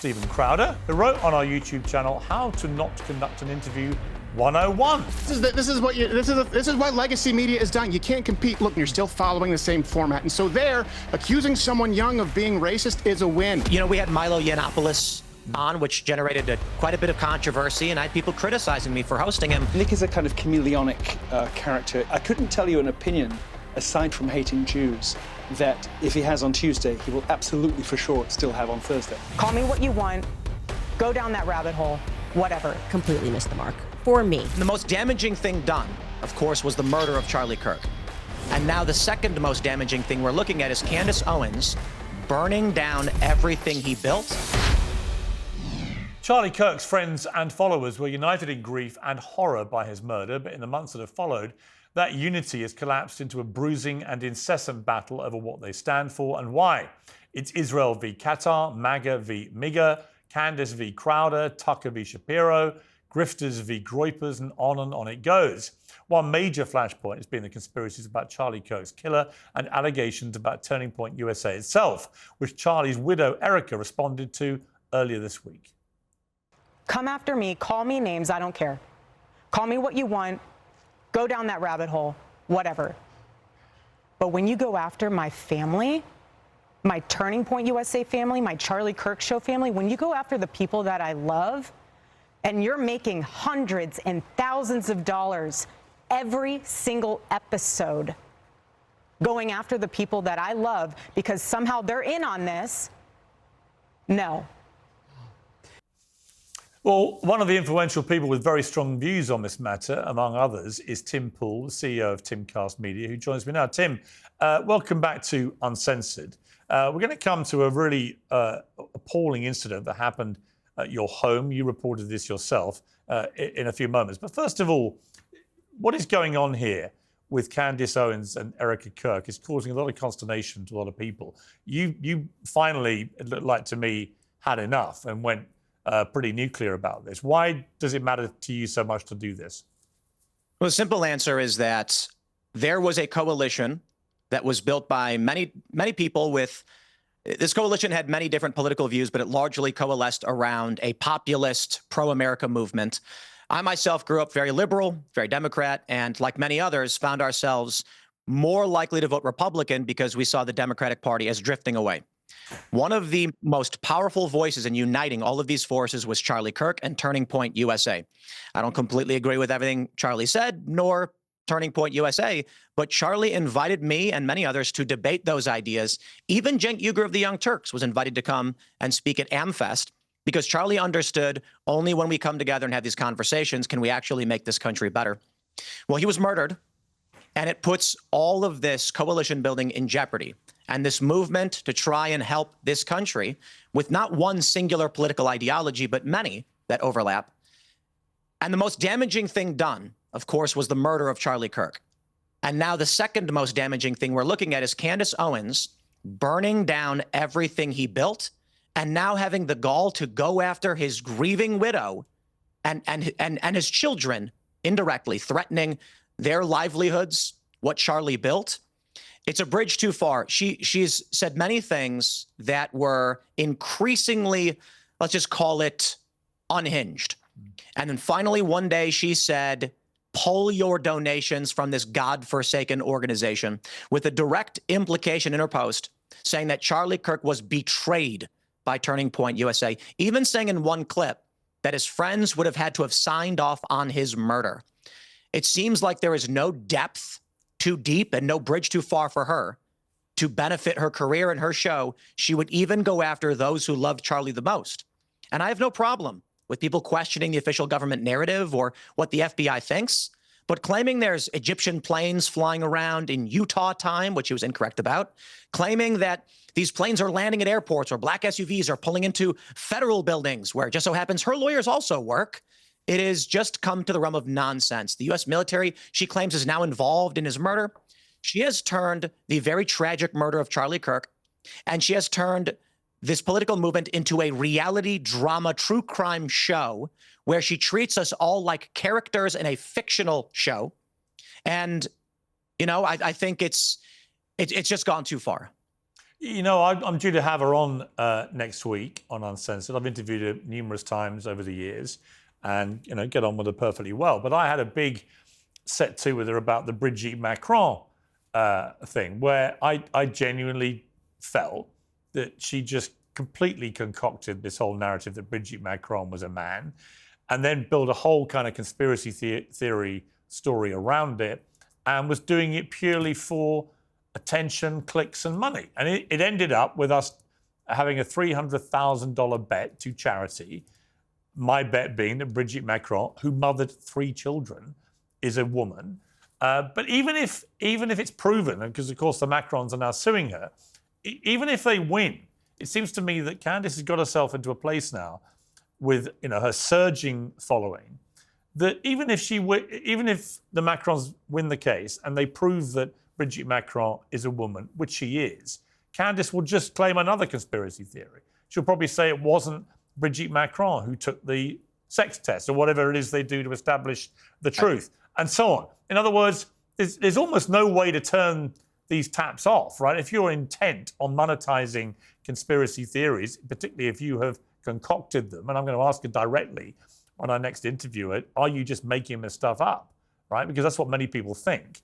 Stephen Crowder, who wrote on our YouTube channel How to Not Conduct an Interview 101. This is what legacy media is done. You can't compete. Look, you're still following the same format. And so there, accusing someone young of being racist is a win. You know, we had Milo Yiannopoulos on, which generated quite a bit of controversy, and I had people criticizing me for hosting him. Nick is a kind of chameleonic character. I couldn't tell you an opinion, aside from hating Jews, that if he has on Tuesday, he will absolutely for sure still have on Thursday. Call me what you want, go down that rabbit hole, whatever. Completely missed the mark. For me. The most damaging thing done, of course, was the murder of Charlie Kirk. And now the second most damaging thing we're looking at is Candace Owens burning down everything he built. Charlie Kirk's friends and followers were united in grief and horror by his murder, but in the months that have followed, that unity has collapsed into a bruising and incessant battle over what they stand for and why. It's Israel v. Qatar, MAGA v. MIGA, Candace v. Crowder, Tucker v. Shapiro, grifters v. Groypers, and on it goes. One major flashpoint has been the conspiracies about Charlie Kirk's killer and allegations about Turning Point USA itself, which Charlie's widow, Erika, responded to earlier this week. Come after me, call me names, I don't care. Call me what you want, go down that rabbit hole, whatever. But when you go after my family, my Turning Point USA family, my Charlie Kirk Show family, when you go after the people that I love, and you're making hundreds and thousands of dollars every single episode going after the people that I love because somehow they're in on this, no. Well, one of the influential people with very strong views on this matter, among others, is Tim Pool, the CEO of Timcast Media, who joins me now. Tim, welcome back to Uncensored. We're going to come to a really appalling incident that happened at your home. You reported this yourself in a few moments. But first of all, what is going on here with Candace Owens and Erika Kirk is causing a lot of consternation to a lot of people. You finally, it looked like to me, had enough and went pretty nuclear about this. Why does it matter to you so much to do this? Well, the simple answer is that there was a coalition that was built by many people with... This coalition had many different political views, but it largely coalesced around a populist, pro-America movement. I myself grew up very liberal, very Democrat, and like many others, found ourselves more likely to vote Republican because we saw the Democratic Party as drifting away. One of the most powerful voices in uniting all of these forces was Charlie Kirk and Turning Point USA. I don't completely agree with everything Charlie said, nor Turning Point USA, but Charlie invited me and many others to debate those ideas. Even Cenk Uygur of the Young Turks was invited to come and speak at AmFest because Charlie understood only when we come together and have these conversations can we actually make this country better. Well, he was murdered, and it puts all of this coalition building in jeopardy. And this movement to try and help this country with not one singular political ideology, but many that overlap. And the most damaging thing done, of course, was the murder of Charlie Kirk. And now the second most damaging thing we're looking at is Candace Owens burning down everything he built and now having the gall to go after his grieving widow and his children indirectly, threatening their livelihoods, what Charlie built. It's a bridge too far. She's said many things that were increasingly, let's just call it, unhinged. And then finally, one day she said, pull your donations from this godforsaken organization, with a direct implication in her post saying that Charlie Kirk was betrayed by Turning Point USA, even saying in one clip that his friends would have had to have signed off on his murder. It seems like there is no depth too deep and no bridge too far for her to benefit her career and her show. She would even go after those who loved Charlie the most. And I have no problem with people questioning the official government narrative or what the FBI thinks, but claiming there's Egyptian planes flying around in Utah time, which he was incorrect about, claiming that these planes are landing at airports or black SUVs are pulling into federal buildings where it just so happens her lawyers also work. It has just come to the realm of nonsense. The U.S. military, she claims, is now involved in his murder. She has turned the very tragic murder of Charlie Kirk, and she has turned this political movement into a reality drama, true crime show where she treats us all like characters in a fictional show. And, you know, I think it's just gone too far. You know, I'm due to have her on next week on Uncensored. I've interviewed her numerous times over the years and, you know, get on with her perfectly well. But I had a big set to with her about the Brigitte Macron thing, where I genuinely felt that she just completely concocted this whole narrative that Brigitte Macron was a man and then built a whole kind of conspiracy theory story around it and was doing it purely for attention, clicks and money. And it ended up with us having a $300,000 bet to charity, my bet being that Brigitte Macron, who mothered 3 children, is a woman. But even if it's proven, because of course the Macrons are now suing her, even if they win, it seems to me that Candace has got herself into a place now with, you know, her surging following, that even if the Macrons win the case and they prove that Brigitte Macron is a woman, which she is, Candace will just claim another conspiracy theory. She'll probably say it wasn't Brigitte Macron who took the sex test or whatever it is they do to establish the truth, and so on. In other words, there's almost no way to turn these taps off, right? If you're intent on monetizing conspiracy theories, particularly if you have concocted them, and I'm going to ask her directly on our next interview, are you just making this stuff up, right? Because that's what many people think.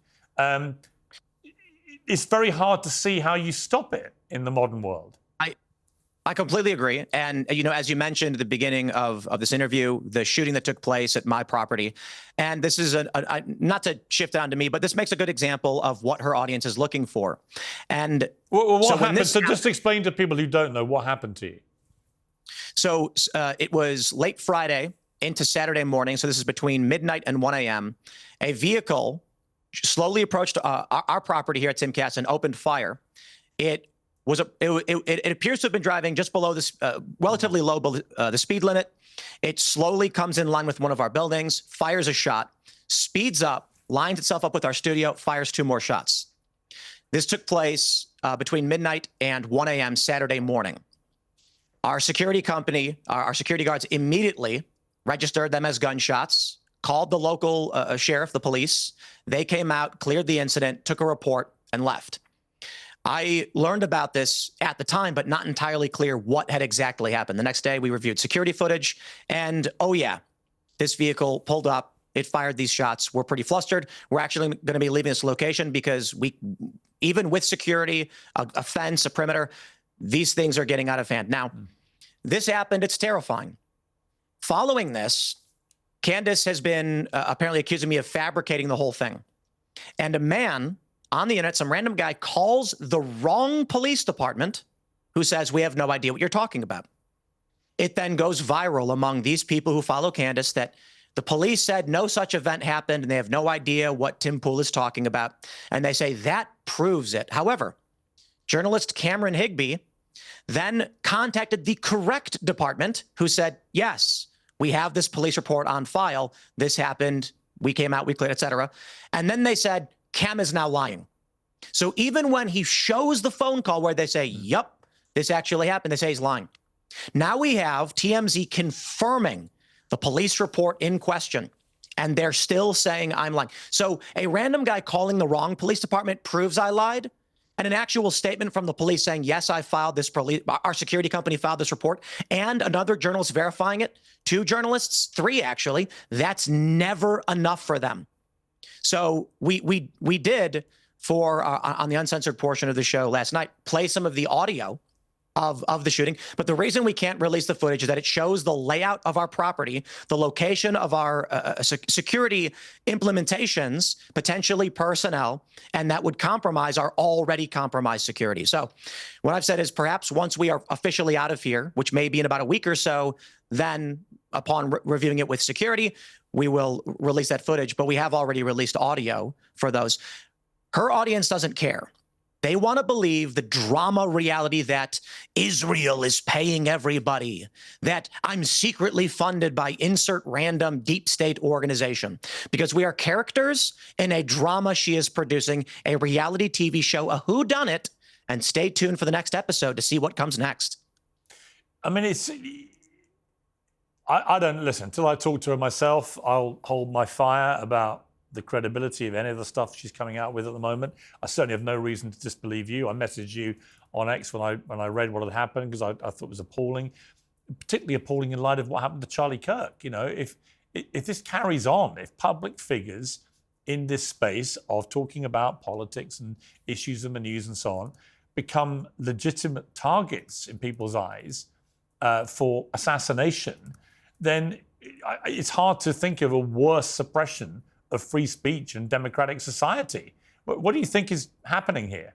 It's very hard to see how you stop it in the modern world. I completely agree. And, you know, as you mentioned at the beginning of this interview, the shooting that took place at my property, and this is not to shift down to me, but this makes a good example of what her audience is looking for. And what happened? So just explain to people who don't know what happened to you. So it was late Friday into Saturday morning. So this is between midnight and 1 a.m. A vehicle slowly approached our property here at Timcast and opened fire. It appears to have been driving just below this relatively low the speed limit. It slowly comes in line with one of our buildings, fires a shot, speeds up, lines itself up with our studio, fires 2 more shots. This took place between midnight and 1 a.m. Saturday morning. Our security company, our security guards immediately registered them as gunshots, called the local sheriff, the police. They came out, cleared the incident, took a report, and left. I learned about this at the time, but not entirely clear what had exactly happened. The next day, we reviewed security footage, and oh yeah, this vehicle pulled up, it fired these shots. We're pretty flustered. We're actually going to be leaving this location because even with security, a fence, a perimeter, these things are getting out of hand. Now, this happened. It's terrifying. Following this, Candace has been apparently accusing me of fabricating the whole thing. And a man on the internet, some random guy, calls the wrong police department who says, we have no idea what you're talking about. It then goes viral among these people who follow Candace that the police said no such event happened and they have no idea what Tim Pool is talking about. And they say that proves it. However, journalist Cameron Higbee then contacted the correct department who said, yes, we have this police report on file. This happened. We came out, we cleared, et cetera. And then they said, Cam is now lying. So even when he shows the phone call where they say, yep, this actually happened, they say he's lying. Now we have TMZ confirming the police report in question, and they're still saying I'm lying. So a random guy calling the wrong police department proves I lied, and an actual statement from the police saying, yes, I filed this, our security company filed this report, and another journalist verifying it, 2 journalists, 3 actually, that's never enough for them. So we did, for on the uncensored portion of the show last night, play some of the audio of the shooting. But the reason we can't release the footage is that it shows the layout of our property, the location of our security implementations, potentially personnel, and that would compromise our already compromised security. So what I've said is perhaps once we are officially out of here, which may be in about a week or so, then upon reviewing it with security, we will release that footage. But we have already released audio for those. Her audience doesn't care. They want to believe the drama reality that Israel is paying everybody, that I'm secretly funded by insert random deep state organization, because we are characters in a drama she is producing, a reality TV show, a whodunit, and stay tuned for the next episode to see what comes next. I mean, I don't listen. Until I talk to her myself, I'll hold my fire about the credibility of any of the stuff she's coming out with at the moment. I certainly have no reason to disbelieve you. I messaged you on X when I read what had happened because I thought it was appalling, particularly appalling in light of what happened to Charlie Kirk. You know, if this carries on, if public figures in this space of talking about politics and issues in the news and so on become legitimate targets in people's eyes for assassination, then it's hard to think of a worse suppression of free speech and democratic society. What do you think is happening here?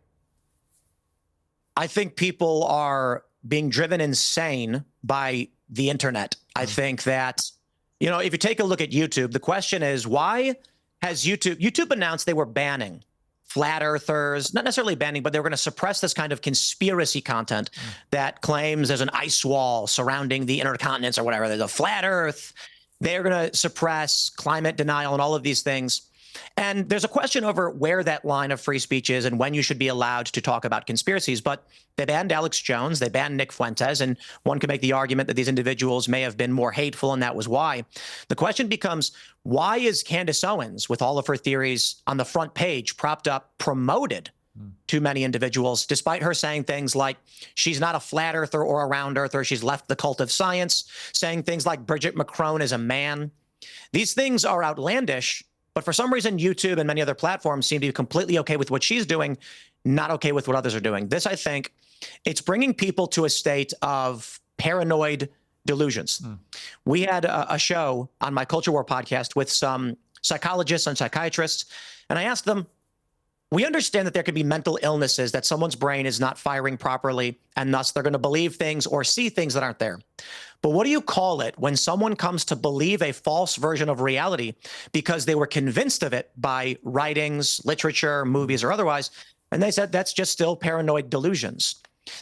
I think people are being driven insane by the internet. I think that, you know, if you take a look at YouTube, the question is, why has YouTube announced they were banning flat earthers, not necessarily banning, but they were going to suppress this kind of conspiracy content that claims there's an ice wall surrounding the inner continents or whatever. There's a flat earth. They're going to suppress climate denial and all of these things. And there's a question over where that line of free speech is and when you should be allowed to talk about conspiracies. But they banned Alex Jones, they banned Nick Fuentes, and one could make the argument that these individuals may have been more hateful, and that was why. The question becomes, why is Candace Owens, with all of her theories on the front page, propped up, promoted to many individuals, despite her saying things like she's not a flat earther or a round earther, she's left the cult of science, saying things like Bridget Macron is a man. These things are outlandish. But for some reason, YouTube and many other platforms seem to be completely okay with what she's doing, not okay with what others are doing. This, I think, it's bringing people to a state of paranoid delusions. We had a show on my Culture War podcast with some psychologists and psychiatrists, and I asked them, we understand that there can be mental illnesses, that someone's brain is not firing properly, and thus they're going to believe things or see things that aren't there. But what do you call it when someone comes to believe a false version of reality because they were convinced of it by writings, literature, movies, or otherwise? And they said that's just still paranoid delusions.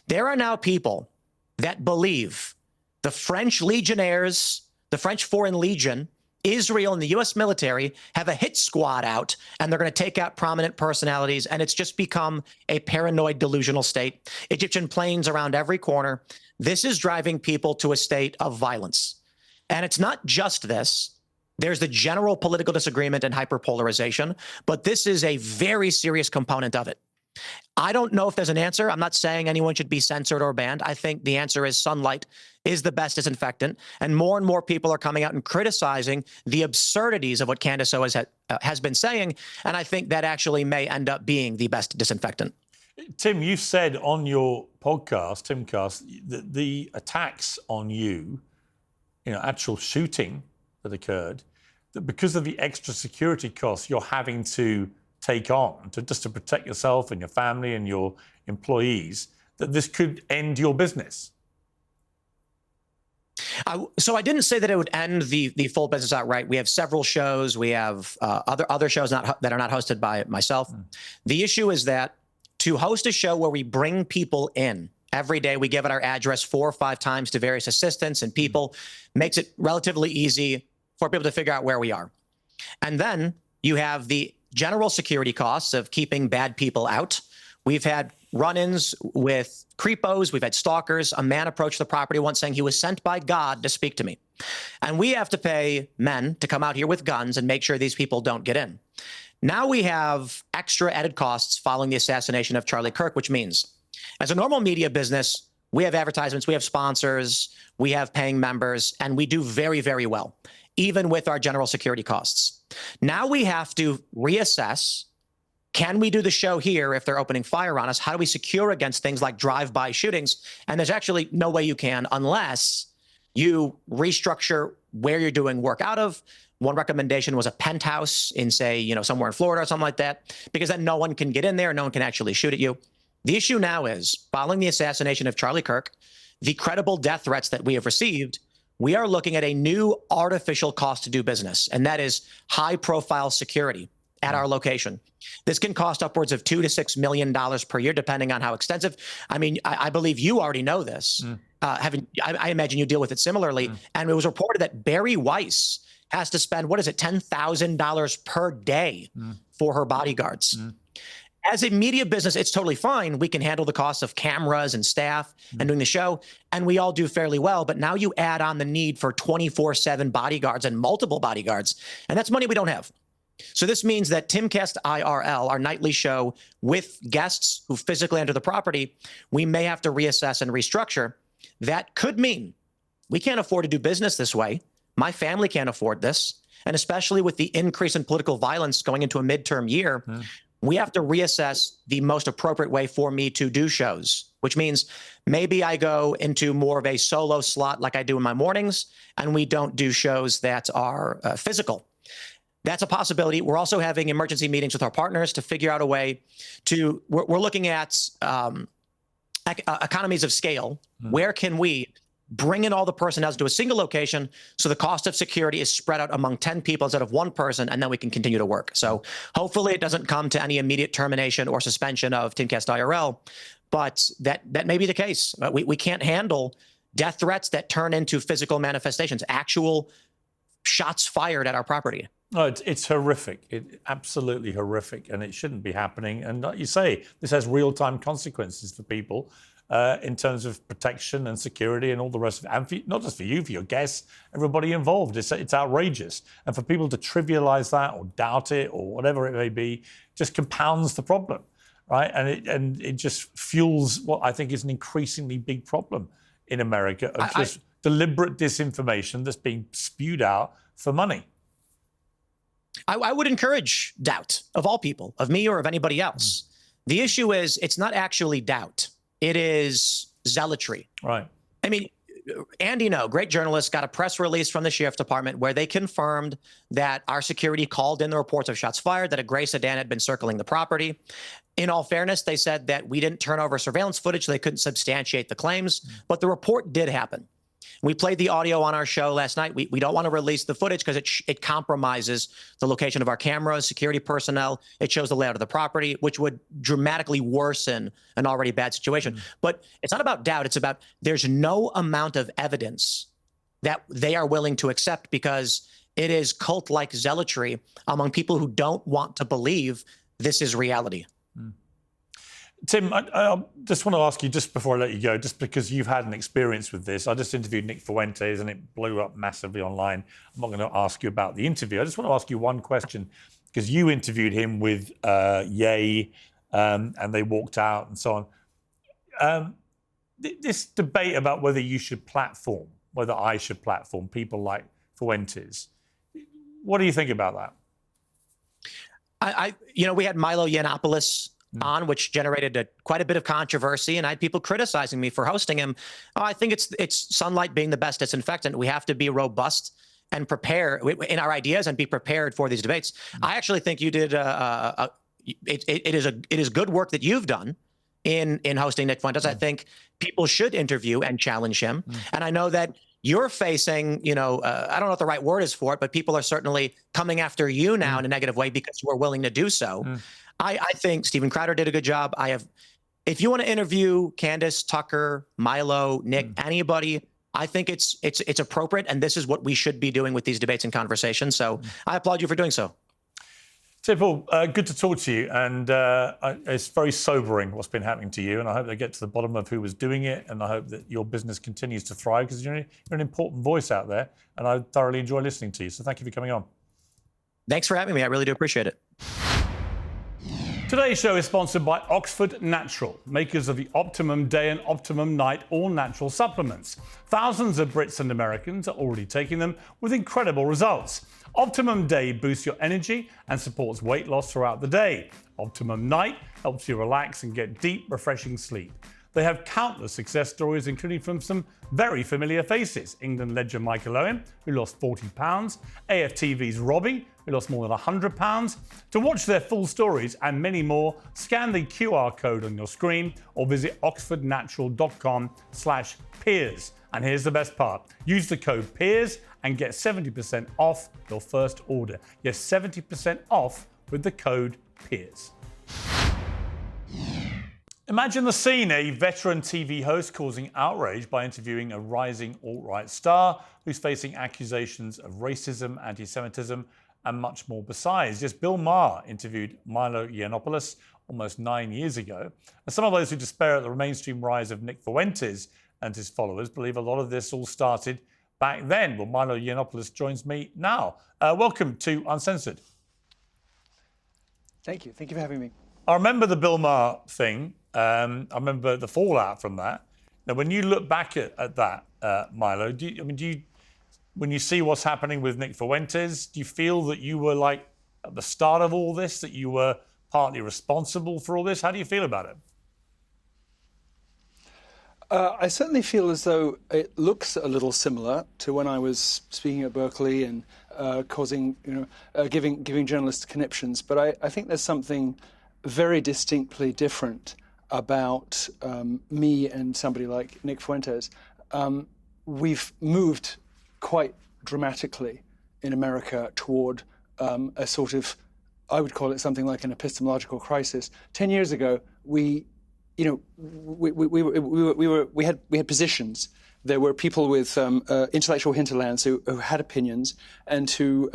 There are now people that believe the French legionnaires, the French Foreign Legion, Israel and the U.S. military have a hit squad out, and they're going to take out prominent personalities, and it's just become a paranoid delusional state. Egyptian planes around every corner. This is driving people to a state of violence. And it's not just this. There's the general political disagreement and hyperpolarization, but this is a very serious component of it. I don't know if there's an answer. I'm not saying anyone should be censored or banned. I think the answer is sunlight is the best disinfectant. And more people are coming out and criticizing the absurdities of what Candace Owens has been saying. And I think that actually may end up being the best disinfectant. Tim, you said on your podcast, Timcast, that the attacks on you, actual shooting that occurred, that because of the extra security costs you're having to take on just to protect yourself and your family and your employees, that this could end your business. So I didn't say that it would end the full business outright. We have several shows. We have other shows that are not hosted by myself. The issue is that to host a show where we bring people in every day, we give it our address 4 or 5 times to various assistants and people, makes it relatively easy for people to figure out where we are. And then you have the general security costs of keeping bad people out. We've had run-ins with creepos. We've had stalkers. A man approached the property once saying he was sent by God to speak to me. And we have to pay men to come out here with guns and make sure these people don't get in. Now we have extra added costs following the assassination of Charlie Kirk, which means as a normal media business, we have advertisements, we have sponsors, we have paying members, and we do very, very well, even with our general security costs. Now we have to reassess, can we do the show here if they're opening fire on us? How do we secure against things like drive-by shootings? And there's actually no way you can unless you restructure where you're doing work out of. One recommendation was a penthouse in, say, somewhere in Florida or something like that, because then no one can get in there, no one can actually shoot at you. The issue now is, following the assassination of Charlie Kirk, the credible death threats that we have received, we are looking at a new artificial cost to do business, and that is high-profile security at our location. This can cost upwards of $2 to $6 million per year, depending on how extensive. I mean, I believe you already know this. I imagine you deal with it similarly. And it was reported that Barry Weiss has to spend, $10,000 per day for her bodyguards. As a media business, it's totally fine. We can handle the costs of cameras and staff and doing the show, and we all do fairly well. But now you add on the need for 24/7 bodyguards and multiple bodyguards, and that's money we don't have. So this means that Timcast IRL, our nightly show with guests who physically enter the property, we may have to reassess and restructure. That could mean we can't afford to do business this way. My family can't afford this. And especially with the increase in political violence going into a midterm year, we have to reassess the most appropriate way for me to do shows, which means maybe I go into more of a solo slot like I do in my mornings, and we don't do shows that are physical. That's a possibility. We're also having emergency meetings with our partners to figure out a way to, we're looking at economies of scale. Where can we bring in all the personnel to a single location so the cost of security is spread out among 10 people instead of one person, and then we can continue to work. So hopefully it doesn't come to any immediate termination or suspension of Timcast IRL, but that may be the case. We can't handle death threats that turn into physical manifestations, actual shots fired at our property. No, it's horrific. Absolutely horrific, and it shouldn't be happening. And like you say, this has real-time consequences for people in terms of protection and security and all the rest of it. And for, not just for you, for your guests, everybody involved. It's outrageous. And for people to trivialize that or doubt it or whatever it may be, just compounds the problem, right? And it just fuels what I think is an increasingly big problem in America of just deliberate disinformation that's being spewed out for money. I would encourage doubt of all people, of me or of anybody else. The issue is it's not actually doubt. It is zealotry. Right. I mean, Andy No, great journalist, got a press release from the sheriff's department where they confirmed that our security called in the reports of shots fired, that a gray sedan had been circling the property. In all fairness, they said that we didn't turn over surveillance footage, so they couldn't substantiate the claims, but the report did happen. We played the audio on our show last night. We don't want to release the footage because it compromises the location of our cameras, security personnel. It shows the layout of the property, which would dramatically worsen an already bad situation. But it's not about doubt. It's about there's no amount of evidence that they are willing to accept because it is cult-like zealotry among people who don't want to believe this is reality. Tim, I just want to ask you, just before I let you go, just because you've had an experience with this, I just interviewed Nick Fuentes and it blew up massively online. I'm not going to ask you about the interview. I just want to ask you one question, because you interviewed him with Ye, and they walked out and so on. This debate about whether you should platform, whether I should platform people like Fuentes, what do you think about that? We had Milo Yiannopoulos on, which generated quite a bit of controversy, and I had people criticizing me for hosting him. I think it's sunlight being the best disinfectant. We have to be robust and prepare in our ideas and be prepared for these debates. I actually think you did it is good work that you've done in hosting Nick Fuentes. I think people should interview and challenge him, and I know that you're facing, I don't know what the right word is for it, but people are certainly coming after you now in a negative way because you are willing to do so. I think Steven Crowder did a good job. If you want to interview Candace, Tucker, Milo, Nick, anybody, I think it's appropriate, and this is what we should be doing with these debates and conversations. So I applaud you for doing so. Tim Pool, good to talk to you, and it's very sobering what's been happening to you, and I hope they get to the bottom of who was doing it, and I hope that your business continues to thrive, because you're an important voice out there, and I thoroughly enjoy listening to you. So thank you for coming on. Thanks for having me. I really do appreciate it. Today's show is sponsored by Oxford Natural, makers of the Optimum Day and Optimum Night all-natural supplements. Thousands of Brits and Americans are already taking them with incredible results. Optimum Day boosts your energy and supports weight loss throughout the day. Optimum Night helps you relax and get deep, refreshing sleep. They have countless success stories, including from some very familiar faces. England legend Michael Owen, who lost 40 pounds, AFTV's Robbie, who lost more than 100 pounds. To watch their full stories and many more, scan the QR code on your screen or visit oxfordnatural.com/Piers. And here's the best part. Use the code Piers and get 70% off your first order. Yes, 70% off with the code Piers. Imagine the scene, a veteran TV host causing outrage by interviewing a rising alt-right star who's facing accusations of racism, anti-Semitism, and much more besides. Yes, Bill Maher interviewed Milo Yiannopoulos almost 9 years ago. And some of those who despair at the mainstream rise of Nick Fuentes and his followers believe a lot of this all started back then. Well, Milo Yiannopoulos joins me now. Welcome to Uncensored. Thank you. Thank you for having me. I remember the Bill Maher thing. I remember the fallout from that. Now, when you look back at that, Milo, when you see what's happening with Nick Fuentes, do you feel that you were like at the start of all this, that you were partly responsible for all this? How do you feel about it? I certainly feel as though it looks a little similar to when I was speaking at Berkeley and giving journalists conniptions. But I think there's something very distinctly different about me and somebody like Nick Fuentes. We've moved quite dramatically in America toward a sort of, I would call it something like an epistemological crisis. 10 years ago, we had positions. There were people with intellectual hinterlands who had opinions and who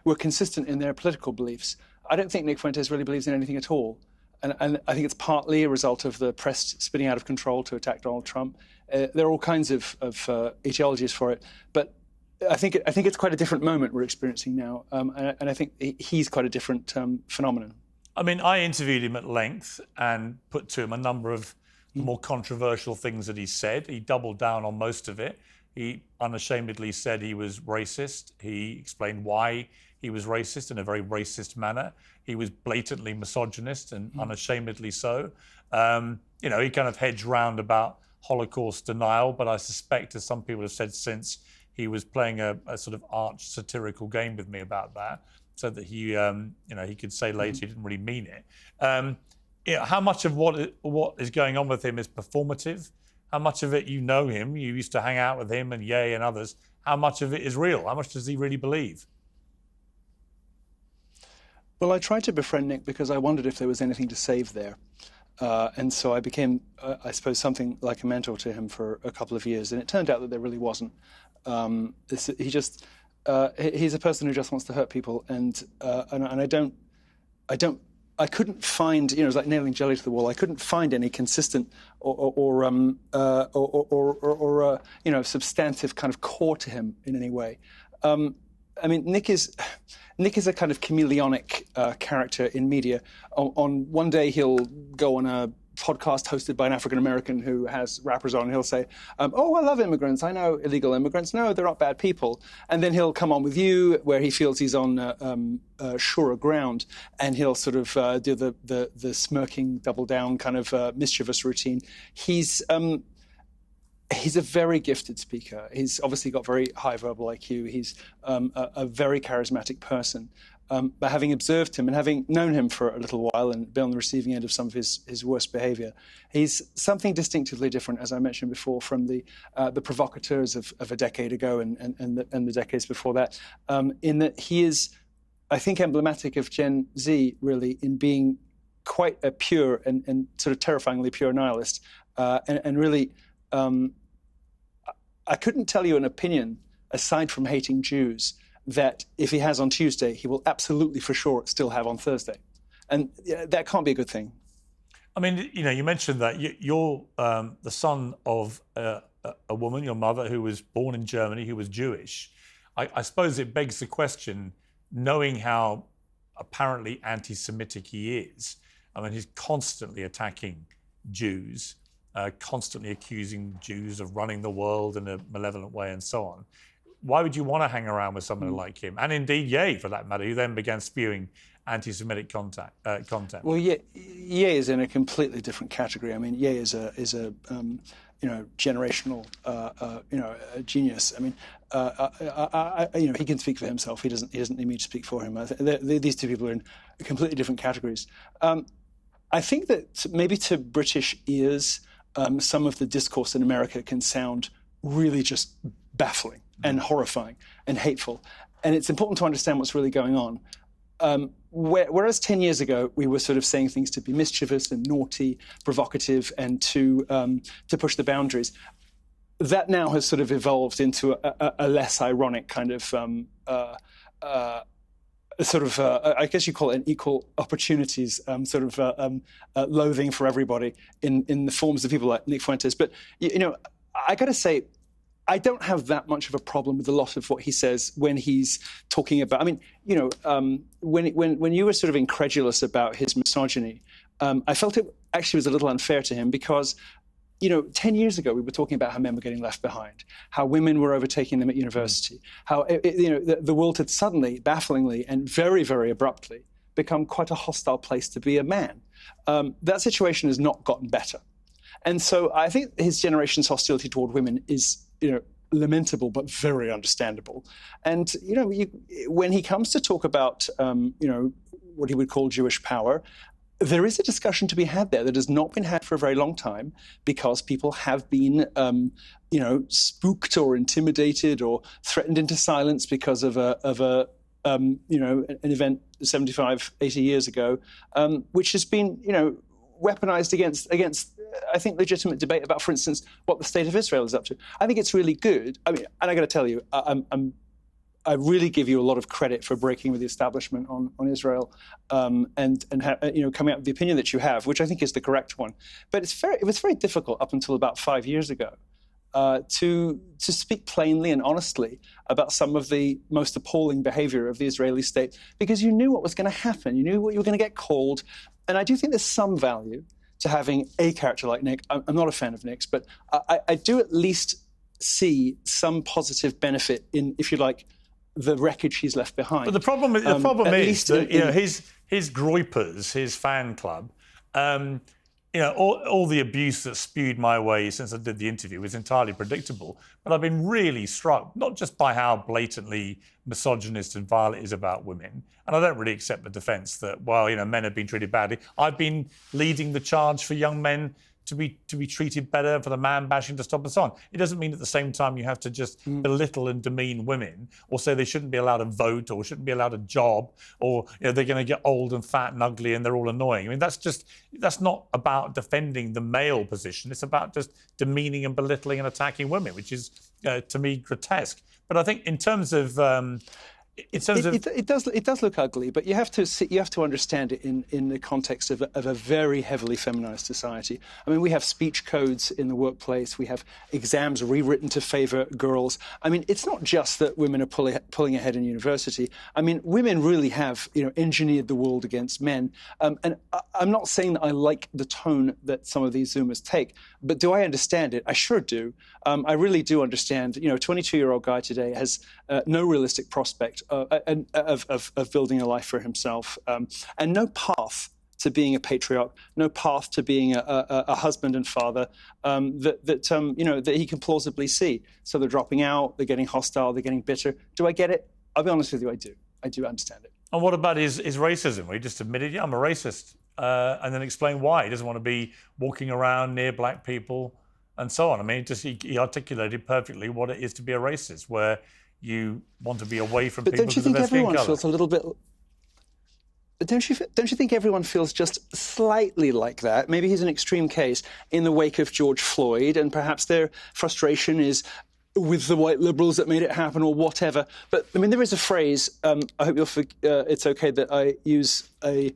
were consistent in their political beliefs. I don't think Nick Fuentes really believes in anything at all. And I think it's partly a result of the press spinning out of control to attack Donald Trump. There are all kinds of etiologies for it. But I think it's quite a different moment we're experiencing now. And I think he's quite a different phenomenon. I mean, I interviewed him at length and put to him a number of the more controversial things that he said. He doubled down on most of it. He unashamedly said he was racist. He explained why he was racist in a very racist manner. He was blatantly misogynist and unashamedly so. He kind of hedged round about Holocaust denial, but I suspect, as some people have said since, he was playing a sort of arch satirical game with me about that, so that he could say later he didn't really mean it. How much of what is going on with him is performative? How much of it, you know him, you used to hang out with him and Ye and others, how much of it is real? How much does he really believe? Well, I tried to befriend Nick because I wondered if there was anything to save there. And so I became, I suppose, something like a mentor to him for a couple of years. And it turned out that there really wasn't. He's a person who just wants to hurt people. And I couldn't find, it was like nailing jelly to the wall. I couldn't find any consistent or substantive kind of core to him in any way. Nick is a kind of chameleonic character in media. On one day, he'll go on a podcast hosted by an African-American who has rappers on, and he'll say, oh, I love immigrants. I know illegal immigrants. No, they're not bad people. And then he'll come on with you where he feels he's on surer ground, and he'll sort of do the smirking, double down kind of mischievous routine. He's a very gifted speaker. He's obviously got very high verbal IQ. He's a very charismatic person. But having observed him and having known him for a little while and been on the receiving end of some of his worst behavior, he's something distinctively different, as I mentioned before, from the provocateurs of a decade ago and the decades before that, in that he is, I think, emblematic of Gen Z, really, in being quite a pure and sort of terrifyingly pure nihilist. And really, I couldn't tell you an opinion, aside from hating Jews, that if he has on Tuesday, he will absolutely for sure still have on Thursday. And that can't be a good thing. I mean, you mentioned that you're the son of a woman, your mother, who was born in Germany, who was Jewish. I suppose it begs the question, knowing how apparently anti-Semitic he is, I mean, he's constantly attacking Jews, constantly accusing Jews of running the world in a malevolent way and so on. Why would you want to hang around with someone like him? And indeed, Ye, for that matter, who then began spewing anti-Semitic content. Well, Ye is in a completely different category. I mean, Ye is a generational genius. I mean, he can speak for himself. He doesn't need me to speak for him. These two people are in completely different categories. I think that maybe to British ears, some of the discourse in America can sound really just baffling and horrifying and hateful. And it's important to understand what's really going on. Whereas 10 years ago, we were sort of saying things to be mischievous and naughty, provocative, and to push the boundaries, that now has sort of evolved into a less ironic kind of I guess you call it an equal opportunities loathing for everybody in the forms of people like Nick Fuentes. But, I got to say, I don't have that much of a problem with a lot of what he says when he's talking about. I mean, when you were sort of incredulous about his misogyny, I felt it actually was a little unfair to him because, 10 years ago we were talking about how men were getting left behind, how women were overtaking them at university, how the world had suddenly, bafflingly, and very, very abruptly become quite a hostile place to be a man. That situation has not gotten better. And so I think his generation's hostility toward women is, lamentable but very understandable. And, when he comes to talk about, what he would call Jewish power, there is a discussion to be had there that has not been had for a very long time because people have been, spooked or intimidated or threatened into silence because of an event 75, 80 years ago, which has been, weaponized against, I think, legitimate debate about, for instance, what the state of Israel is up to. I think it's really good. I mean, and I got to tell you, I really give you a lot of credit for breaking with the establishment on Israel, and coming up with the opinion that you have, which I think is the correct one. But it was very difficult up until about 5 years ago to speak plainly and honestly about some of the most appalling behavior of the Israeli state, because you knew what was going to happen. You knew what you were going to get called. And I do think there's some value to having a character like Nick. I'm not a fan of Nick's, but I do at least see some positive benefit in, if you like, the wreckage he's left behind. But the problem is that his groypers, his fan club, all the abuse that spewed my way since I did the interview was entirely predictable. But I've been really struck, not just by how blatantly misogynist and vile it is about women, and I don't really accept the defence that, men have been treated badly. I've been leading the charge for young men to be treated better, for the man bashing to stop and so on. It doesn't mean at the same time you have to just belittle and demean women, or say they shouldn't be allowed to vote, or shouldn't be allowed a job, or they're going to get old and fat and ugly and they're all annoying. I mean, that's not about defending the male position. It's about just demeaning and belittling and attacking women, which is to me grotesque. But I think in terms of it does look ugly, but you have to understand it in the context of a very heavily feminized society. I mean, we have speech codes in the workplace. We have exams rewritten to favor girls. I mean, it's not just that women are pulling ahead in university. I mean, women really have engineered the world against men. And I'm not saying that I like the tone that some of these Zoomers take, but do I understand it? I sure do. I really do understand. A 22-year-old guy today has no realistic prospect of building a life for himself, and no path to being a patriarch, no path to being a husband and father that he can plausibly see. So they're dropping out, they're getting hostile, they're getting bitter. Do I get it? I'll be honest with you, I do. I do understand it. And what about his racism? He just admitted, I'm a racist, and then explain why. He doesn't want to be walking around near black people and so on. I mean, he articulated perfectly what it is to be a racist, where you want to be away from people because of their skin colour. But don't you think everyone feels a little bit? Don't you think everyone feels just slightly like that? Maybe he's an extreme case in the wake of George Floyd, and perhaps their frustration is with the white liberals that made it happen, or whatever. But I mean, there is a phrase. I hope it's okay that I use a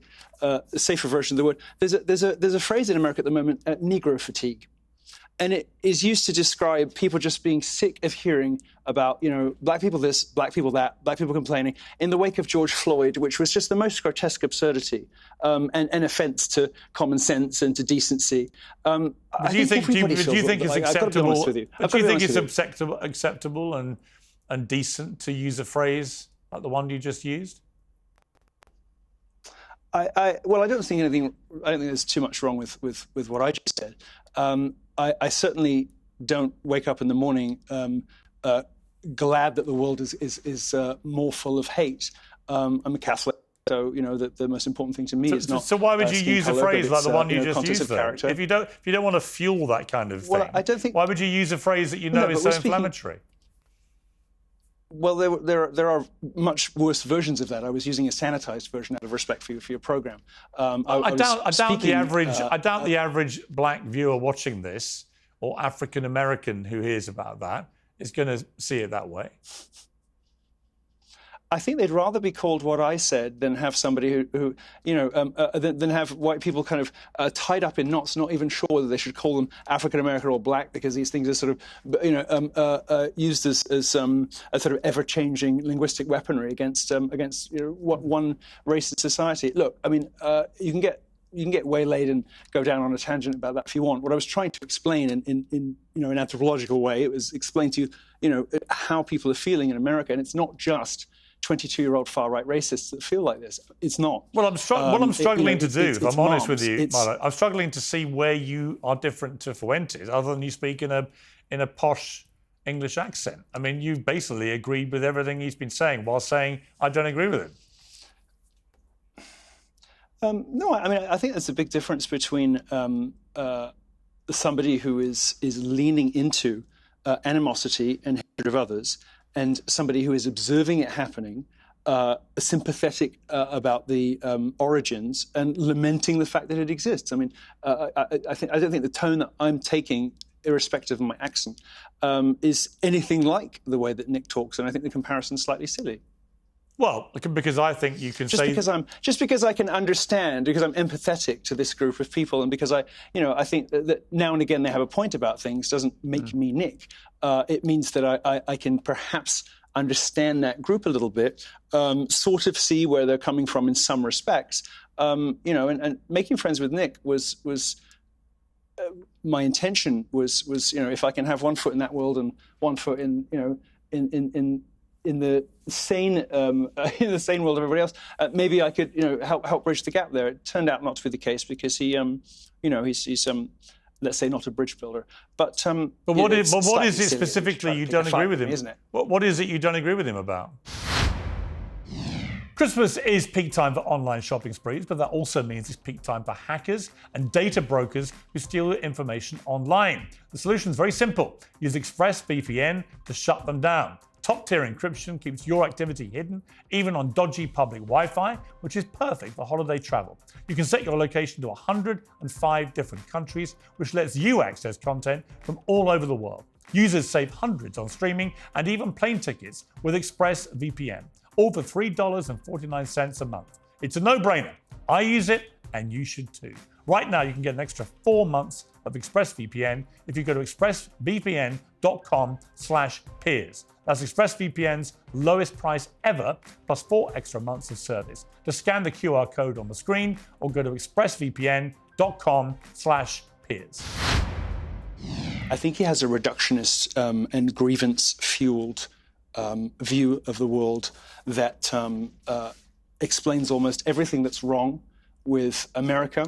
safer version of the word. There's a phrase in America at the moment, Negro fatigue. And it is used to describe people just being sick of hearing about, black people this, black people that, black people complaining, in the wake of George Floyd, which was just the most grotesque absurdity and offence to common sense and to decency. Do you think it's acceptable? Do you think it's acceptable and decent to use a phrase like the one you just used? I don't think there's too much wrong with what I just said. I certainly don't wake up in the morning glad that the world is more full of hate. I'm a Catholic, so the most important thing to me is not. So why would you use a phrase like the one you just used? If you don't want to fuel that kind of thing, well, I don't think. Why would you use a phrase that is so inflammatory? Well, there are much worse versions of that. I was using a sanitized version out of respect for your program. I doubt the average black viewer watching this, or African American who hears about that, is going to see it that way. I think they'd rather be called what I said than have somebody who than have white people kind of tied up in knots, not even sure whether they should call them African American or black, because these things are sort of, used as a sort of ever-changing linguistic weaponry against one race in society. Look, I mean, you can get waylaid and go down on a tangent about that if you want. What I was trying to explain in an anthropological way, it was explain to you, how people are feeling in America, and it's not just 22-year-old far-right racists that feel like this. It's not. Well, what I'm struggling to do, if I'm honest with you, it's Milo, I'm struggling to see where you are different to Fuentes, other than you speak in a posh English accent. I mean, you basically agreed with everything he's been saying while saying, I don't agree with him. No, I mean, I think there's a big difference between somebody who is leaning into animosity and hatred of others, and somebody who is observing it happening, sympathetic about the origins, and lamenting the fact that it exists. I mean, I don't think the tone that I'm taking, irrespective of my accent, is anything like the way that Nick talks, and I think the comparison's slightly silly. Well, because I think you can say just because I can understand, because I'm empathetic to this group of people, and because I think that now and again they have a point about things, doesn't make me Nick. It means that I can perhaps understand that group a little bit, sort of see where they're coming from in some respects. And making friends with Nick was my intention was if I can have one foot in that world and one foot in the sane world of everybody else, maybe I could help bridge the gap there. It turned out not to be the case, because he's let's say not a bridge builder, but what is it specifically you don't agree with him? Isn't it? What is it you don't agree with him about? Christmas is peak time for online shopping sprees, but that also means it's peak time for hackers and data brokers who steal your information online. The solution is very simple. Use ExpressVPN to shut them down. Top-tier encryption keeps your activity hidden, even on dodgy public Wi-Fi, which is perfect for holiday travel. You can set your location to 105 different countries, which lets you access content from all over the world. Users save hundreds on streaming and even plane tickets with ExpressVPN, all for $3.49 a month. It's a no-brainer. I use it, and you should too. Right now, you can get an extra 4 months of ExpressVPN if you go to expressvpn.com/Piers. That's ExpressVPN's lowest price ever, plus 4 extra months of service. Just scan the QR code on the screen or go to expressvpn.com/Piers. I think he has a reductionist and grievance-fueled view of the world that explains almost everything that's wrong with America,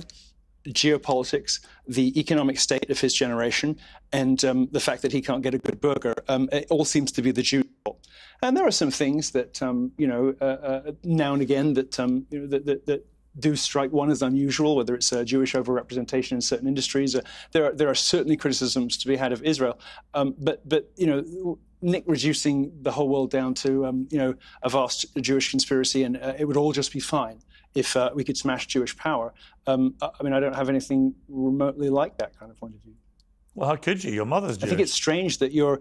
geopolitics, the economic state of his generation, and the fact that he can't get a good burger. It all seems to be the Jews' fault. And there are some things that now and again that do strike one as unusual, whether it's a Jewish overrepresentation in certain industries. There are certainly criticisms to be had of Israel, but Nick reducing the whole world down to a vast Jewish conspiracy, and it would all just be fine if we could smash Jewish power. I mean, I don't have anything remotely like that kind of point of view. Well, how could you? Your mother's Jewish. I think it's strange that you're.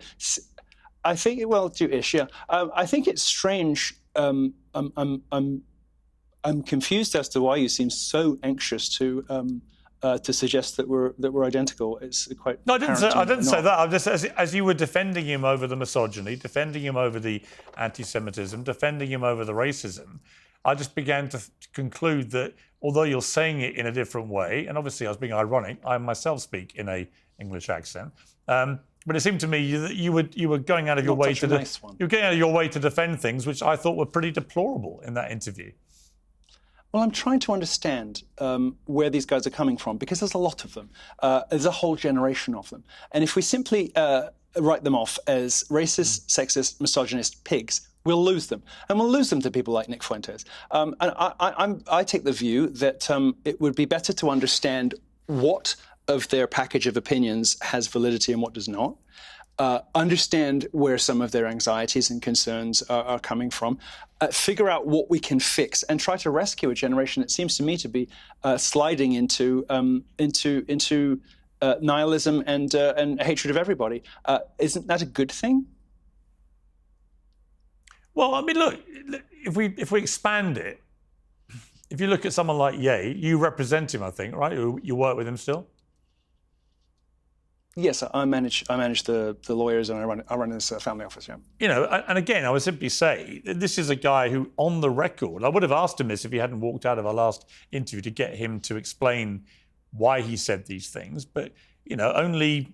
Jewish. Yeah. I think it's strange. I'm confused as to why you seem so anxious to suggest that we're identical. It's quite. No, I didn't say that. I'm just as you were defending him over the misogyny, defending him over the anti-Semitism, defending him over the racism, I just began to conclude that although you're saying it in a different way, and obviously I was being ironic, I myself speak in a English accent, but it seemed to me that you were going out of your way to you're going out of your way to defend things which I thought were pretty deplorable in that interview. Well, I'm trying to understand where these guys are coming from, because there's a lot of them. There's a whole generation of them. And if we simply write them off as racist, sexist, misogynist pigs, we'll lose them. And we'll lose them to people like Nick Fuentes. And I take the view that it would be better to understand what of their package of opinions has validity and what does not. Understand where some of their anxieties and concerns are coming from, figure out what we can fix, and try to rescue a generation that seems to me to be sliding into nihilism and hatred of everybody. Isn't that a good thing? Well, I mean, look, if we expand it, if you look at someone like Ye, you represent him, I think, right? You work with him still. Yes, I manage the lawyers, and I run this family office. Yeah. You know, and again, I would simply say this is a guy who, on the record, I would have asked him this if he hadn't walked out of our last interview to get him to explain why he said these things. But you know, only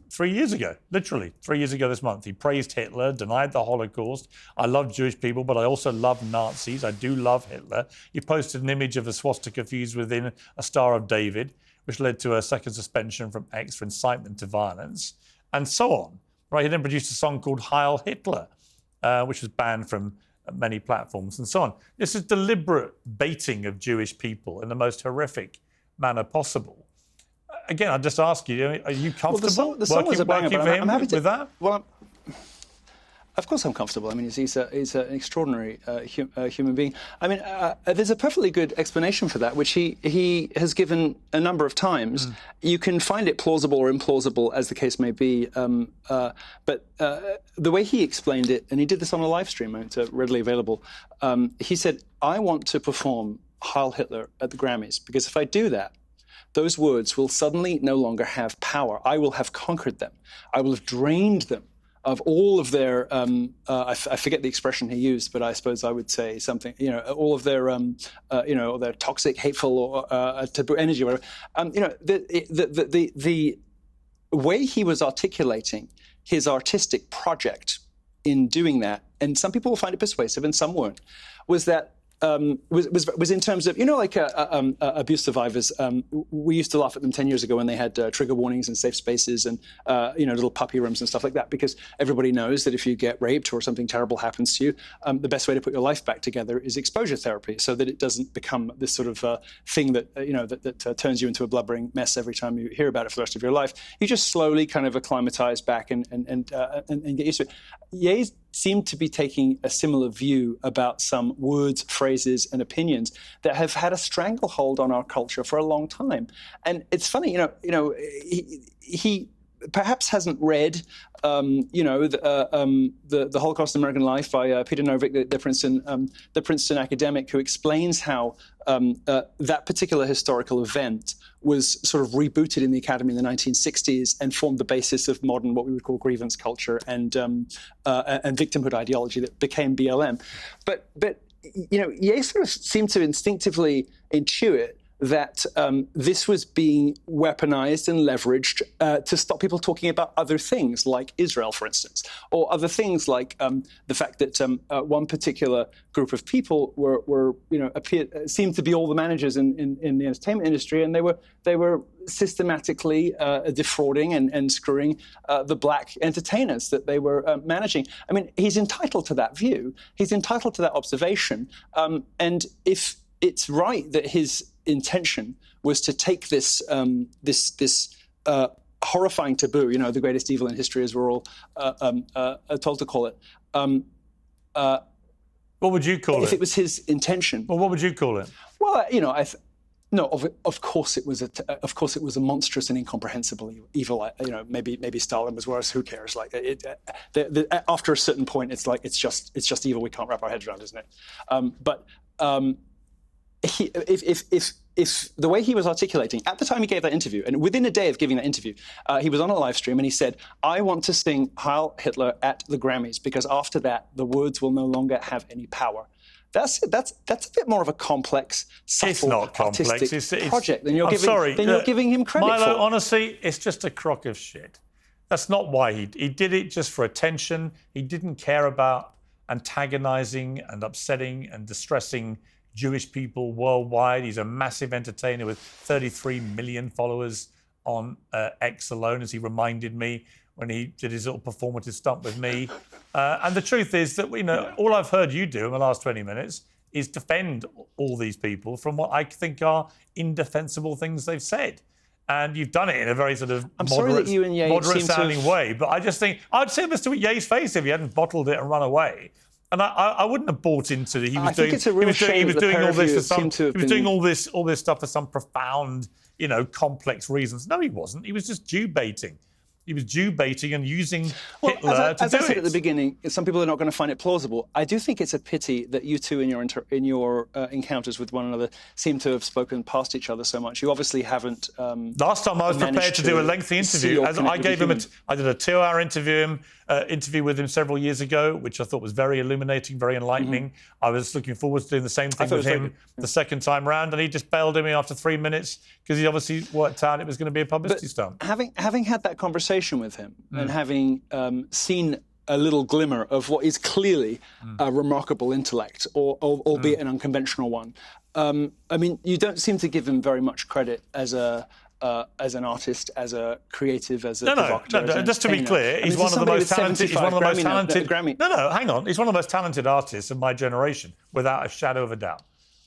3 years ago, literally 3 years ago this month, he praised Hitler, denied the Holocaust. I love Jewish people, but I also love Nazis. I do love Hitler. He posted an image of a swastika fused within a Star of David, which led to a second suspension from X for incitement to violence, and so on. Right? He then produced a song called Heil Hitler, which was banned from many platforms, and so on. This is deliberate baiting of Jewish people in the most horrific manner possible. Again, I just ask you: are you comfortable the song was a banger, working for him with that? Well, of course I'm comfortable. I mean, he's an extraordinary human being. I mean, there's a perfectly good explanation for that, which he has given a number of times. You can find it plausible or implausible, as the case may be. But the way he explained it, and he did this on a live stream, it's readily available. He said, "I want to perform Heil Hitler at the Grammys because if I do that, those words will suddenly no longer have power. I will have conquered them. I will have drained them of all of their, I forget the expression he used, but I suppose I would say something, you know, all of their, you know, their toxic, hateful, or taboo energy, or whatever. You know, the way he was articulating his artistic project in doing that, and some people will find it persuasive and some won't, was that was in terms of, you know, like abuse survivors. We used to laugh at them 10 years ago when they had trigger warnings and safe spaces and, you know, little puppy rooms and stuff like that, because everybody knows that if you get raped or something terrible happens to you, the best way to put your life back together is exposure therapy, so that it doesn't become this sort of thing that, you know, that turns you into a blubbering mess every time you hear about it for the rest of your life. You just slowly kind of acclimatize back and get used to it. Ye seemed to be taking a similar view about some words, phrases, and opinions that have had a stranglehold on our culture for a long time. And it's funny, you know, he perhaps hasn't read, you know, the Holocaust in American Life by Peter Novick, the Princeton academic, who explains how that particular historical event was sort of rebooted in the academy in the 1960s and formed the basis of modern, what we would call grievance culture and victimhood ideology that became BLM. But you know, Ye sort of seemed to instinctively intuit that this was being weaponized and leveraged to stop people talking about other things, like Israel, for instance, or other things like the fact that one particular group of people were you know, seemed to be all the managers in the entertainment industry, and they were systematically defrauding and screwing the black entertainers that they were managing. I mean, he's entitled to that view. He's entitled to that observation. And if it's right that his intention was to take this horrifying taboo, you know, the greatest evil in history, as we're all told to call it. What would you call it? If it was his intention. Well, what would you call it? Well, you know, no, of course it was a monstrous and incomprehensible evil. You know, maybe Stalin was worse. Who cares? Like, after a certain point, it's like it's just evil. We can't wrap our heads around, isn't it? If the way he was articulating at the time he gave that interview, and within a day of giving that interview, he was on a live stream and he said, "I want to sing Heil Hitler at the Grammys because after that the words will no longer have any power." That's a bit more of a complex, subtle, it's not complex. artistic project than you're you're giving him credit Milo, for. honestly, it's just a crock of shit. That's not why he did it, just for attention. He didn't care about antagonizing and upsetting and distressing Jewish people worldwide. He's a massive entertainer with 33 million followers on X alone, as he reminded me when he did his little performative stunt with me. And the truth is that, you know, all I've heard you do in the last 20 minutes is defend all these people from what I think are indefensible things they've said. And you've done it in a very sort of moderate sounding way. But I just think, I'd say this to Ye's face if he hadn't bottled it and run away. And I wouldn't have bought into that. He was doing all this stuff for some profound, you know, complex reasons. No, he wasn't. He was just Jew baiting. He was Jew baiting and using Well, Hitler to as do I said it. at the beginning, some people are not going to find it plausible. I do think it's a pity that you two, in your encounters with one another, seem to have spoken past each other so much. You obviously haven't. Last time I was prepared to do a lengthy interview. I did a 2-hour interview with him several years ago, which I thought was very illuminating, very enlightening. Mm-hmm. I was looking forward to doing the same thing with him the second time round, and he just bailed on me after 3 minutes because he obviously worked out it was going to be a publicity stunt. Having had that conversation with him and having seen a little glimmer of what is clearly a remarkable intellect, albeit an unconventional one, I mean, you don't seem to give him very much credit as an artist, as a creative, as a provocateur. No, just to be clear, he's one of the most talented. He's one of the most talented. No, hang on. He's one of the most talented artists of my generation, without a shadow of a doubt.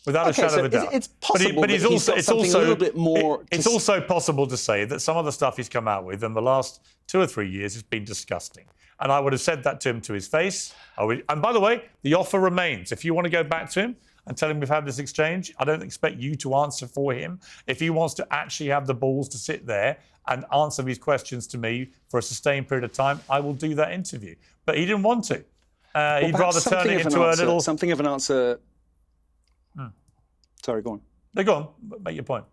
Without a shadow of a doubt. It's possible but he's also, it's also a little bit more. It's also possible to say that some of the stuff he's come out with in the last 2 or 3 years has been disgusting. And I would have said that to him to his face. And by the way, the offer remains. If you want to go back to him and tell him we've had this exchange, I don't expect you to answer for him. If he wants to actually have the balls to sit there and answer these questions to me for a sustained period of time, I will do that interview. But he didn't want to. He'd rather turn it into a little... Something of an answer... Sorry, go on. No, go on. Make your point.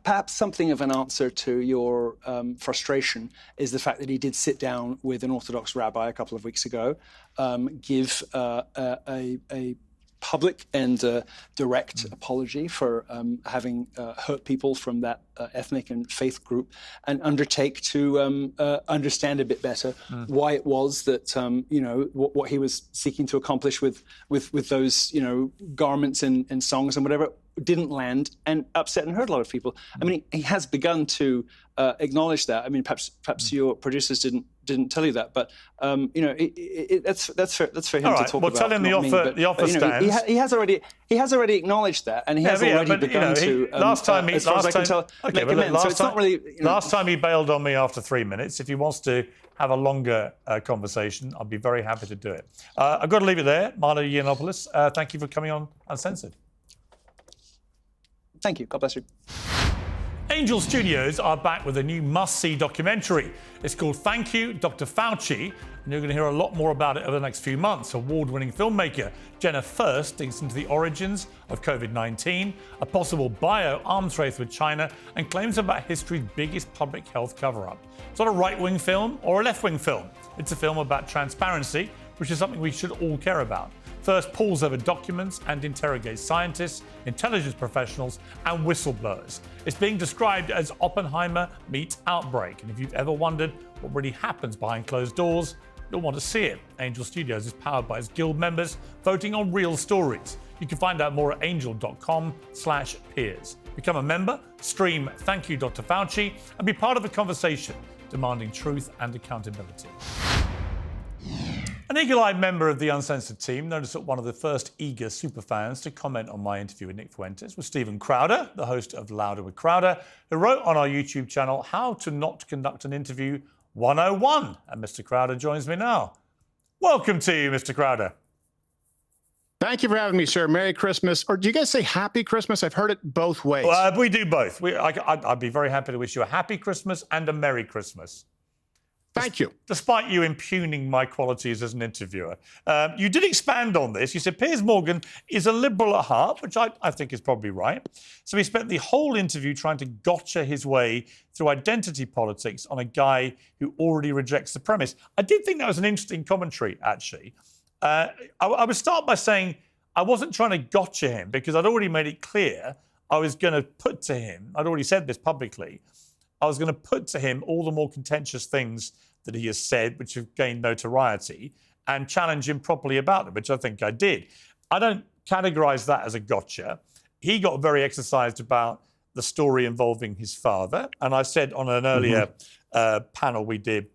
Perhaps something of an answer to your frustration is the fact that he did sit down with an Orthodox rabbi a couple of weeks ago, give a public and direct apology for having hurt people from that ethnic and faith group, and undertake to understand a bit better why it was that what he was seeking to accomplish with those garments and songs and whatever didn't land and upset and hurt a lot of people. I mean, he has begun to acknowledge that. I mean, perhaps your producers didn't tell you that, but that's for him to talk about. Well, tell him the offer stands. He has already acknowledged that, and he has already begun to. Last time he bailed on me after 3 minutes. If he wants to have a longer conversation, I'll be very happy to do it. I've got to leave it there. Milo Yiannopoulos, thank you for coming on Uncensored. Thank you. God bless you. Angel Studios are back with a new must-see documentary. It's called Thank You, Dr. Fauci, and you're going to hear a lot more about it over the next few months. Award-winning filmmaker Jenna Furst digs into the origins of COVID-19, a possible bio-arms race with China, and claims about history's biggest public health cover-up. It's not a right-wing film or a left-wing film. It's a film about transparency, which is something we should all care about. Furst pulls over documents and interrogates scientists, intelligence professionals, and whistleblowers. It's being described as Oppenheimer meets Outbreak, and if you've ever wondered what really happens behind closed doors, you'll want to see it. Angel Studios is powered by its guild members voting on real stories. You can find out more at angel.com/peers. Become a member, stream Thank You, Dr. Fauci, and be part of a conversation demanding truth and accountability. An eagle-eyed member of the Uncensored team noticed that one of the first eager superfans to comment on my interview with Nick Fuentes was Stephen Crowder, the host of Louder with Crowder, who wrote on our YouTube channel, How to Not Conduct an Interview 101. And Mr. Crowder joins me now. Welcome to you, Mr. Crowder. Thank you for having me, sir. Merry Christmas. Or do you guys say Happy Christmas? I've heard it both ways. We do both. I'd be very happy to wish you a Happy Christmas and a Merry Christmas. Thank you. Despite you impugning my qualities as an interviewer, you did expand on this. You said Piers Morgan is a liberal at heart, which I think is probably right. So he spent the whole interview trying to gotcha his way through identity politics on a guy who already rejects the premise. I did think that was an interesting commentary, actually. I would start by saying I wasn't trying to gotcha him because I'd already made it clear I was going to put to him, I'd already said this publicly, I was going to put to him all the more contentious things that he has said, which have gained notoriety, and challenge him properly about them, which I think I did. I don't categorise that as a gotcha. He got very exercised about the story involving his father, and I said on an earlier panel we did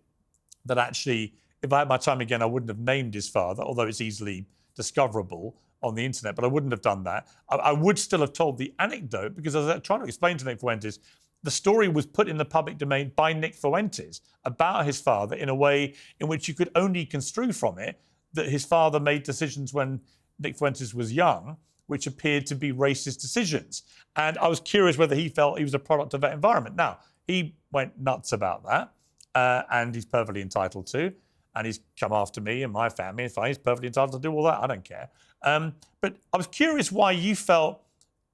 that actually, if I had my time again, I wouldn't have named his father, although it's easily discoverable on the internet, but I wouldn't have done that. I would still have told the anecdote because as I tried to explain to Nick Fuentes, the story was put in the public domain by Nick Fuentes about his father in a way in which you could only construe from it that his father made decisions when Nick Fuentes was young, which appeared to be racist decisions. And I was curious whether he felt he was a product of that environment. Now, He went nuts about that, and he's perfectly entitled to. And he's come after me and my family. If he's perfectly entitled to do all that, I don't care. But I was curious why you felt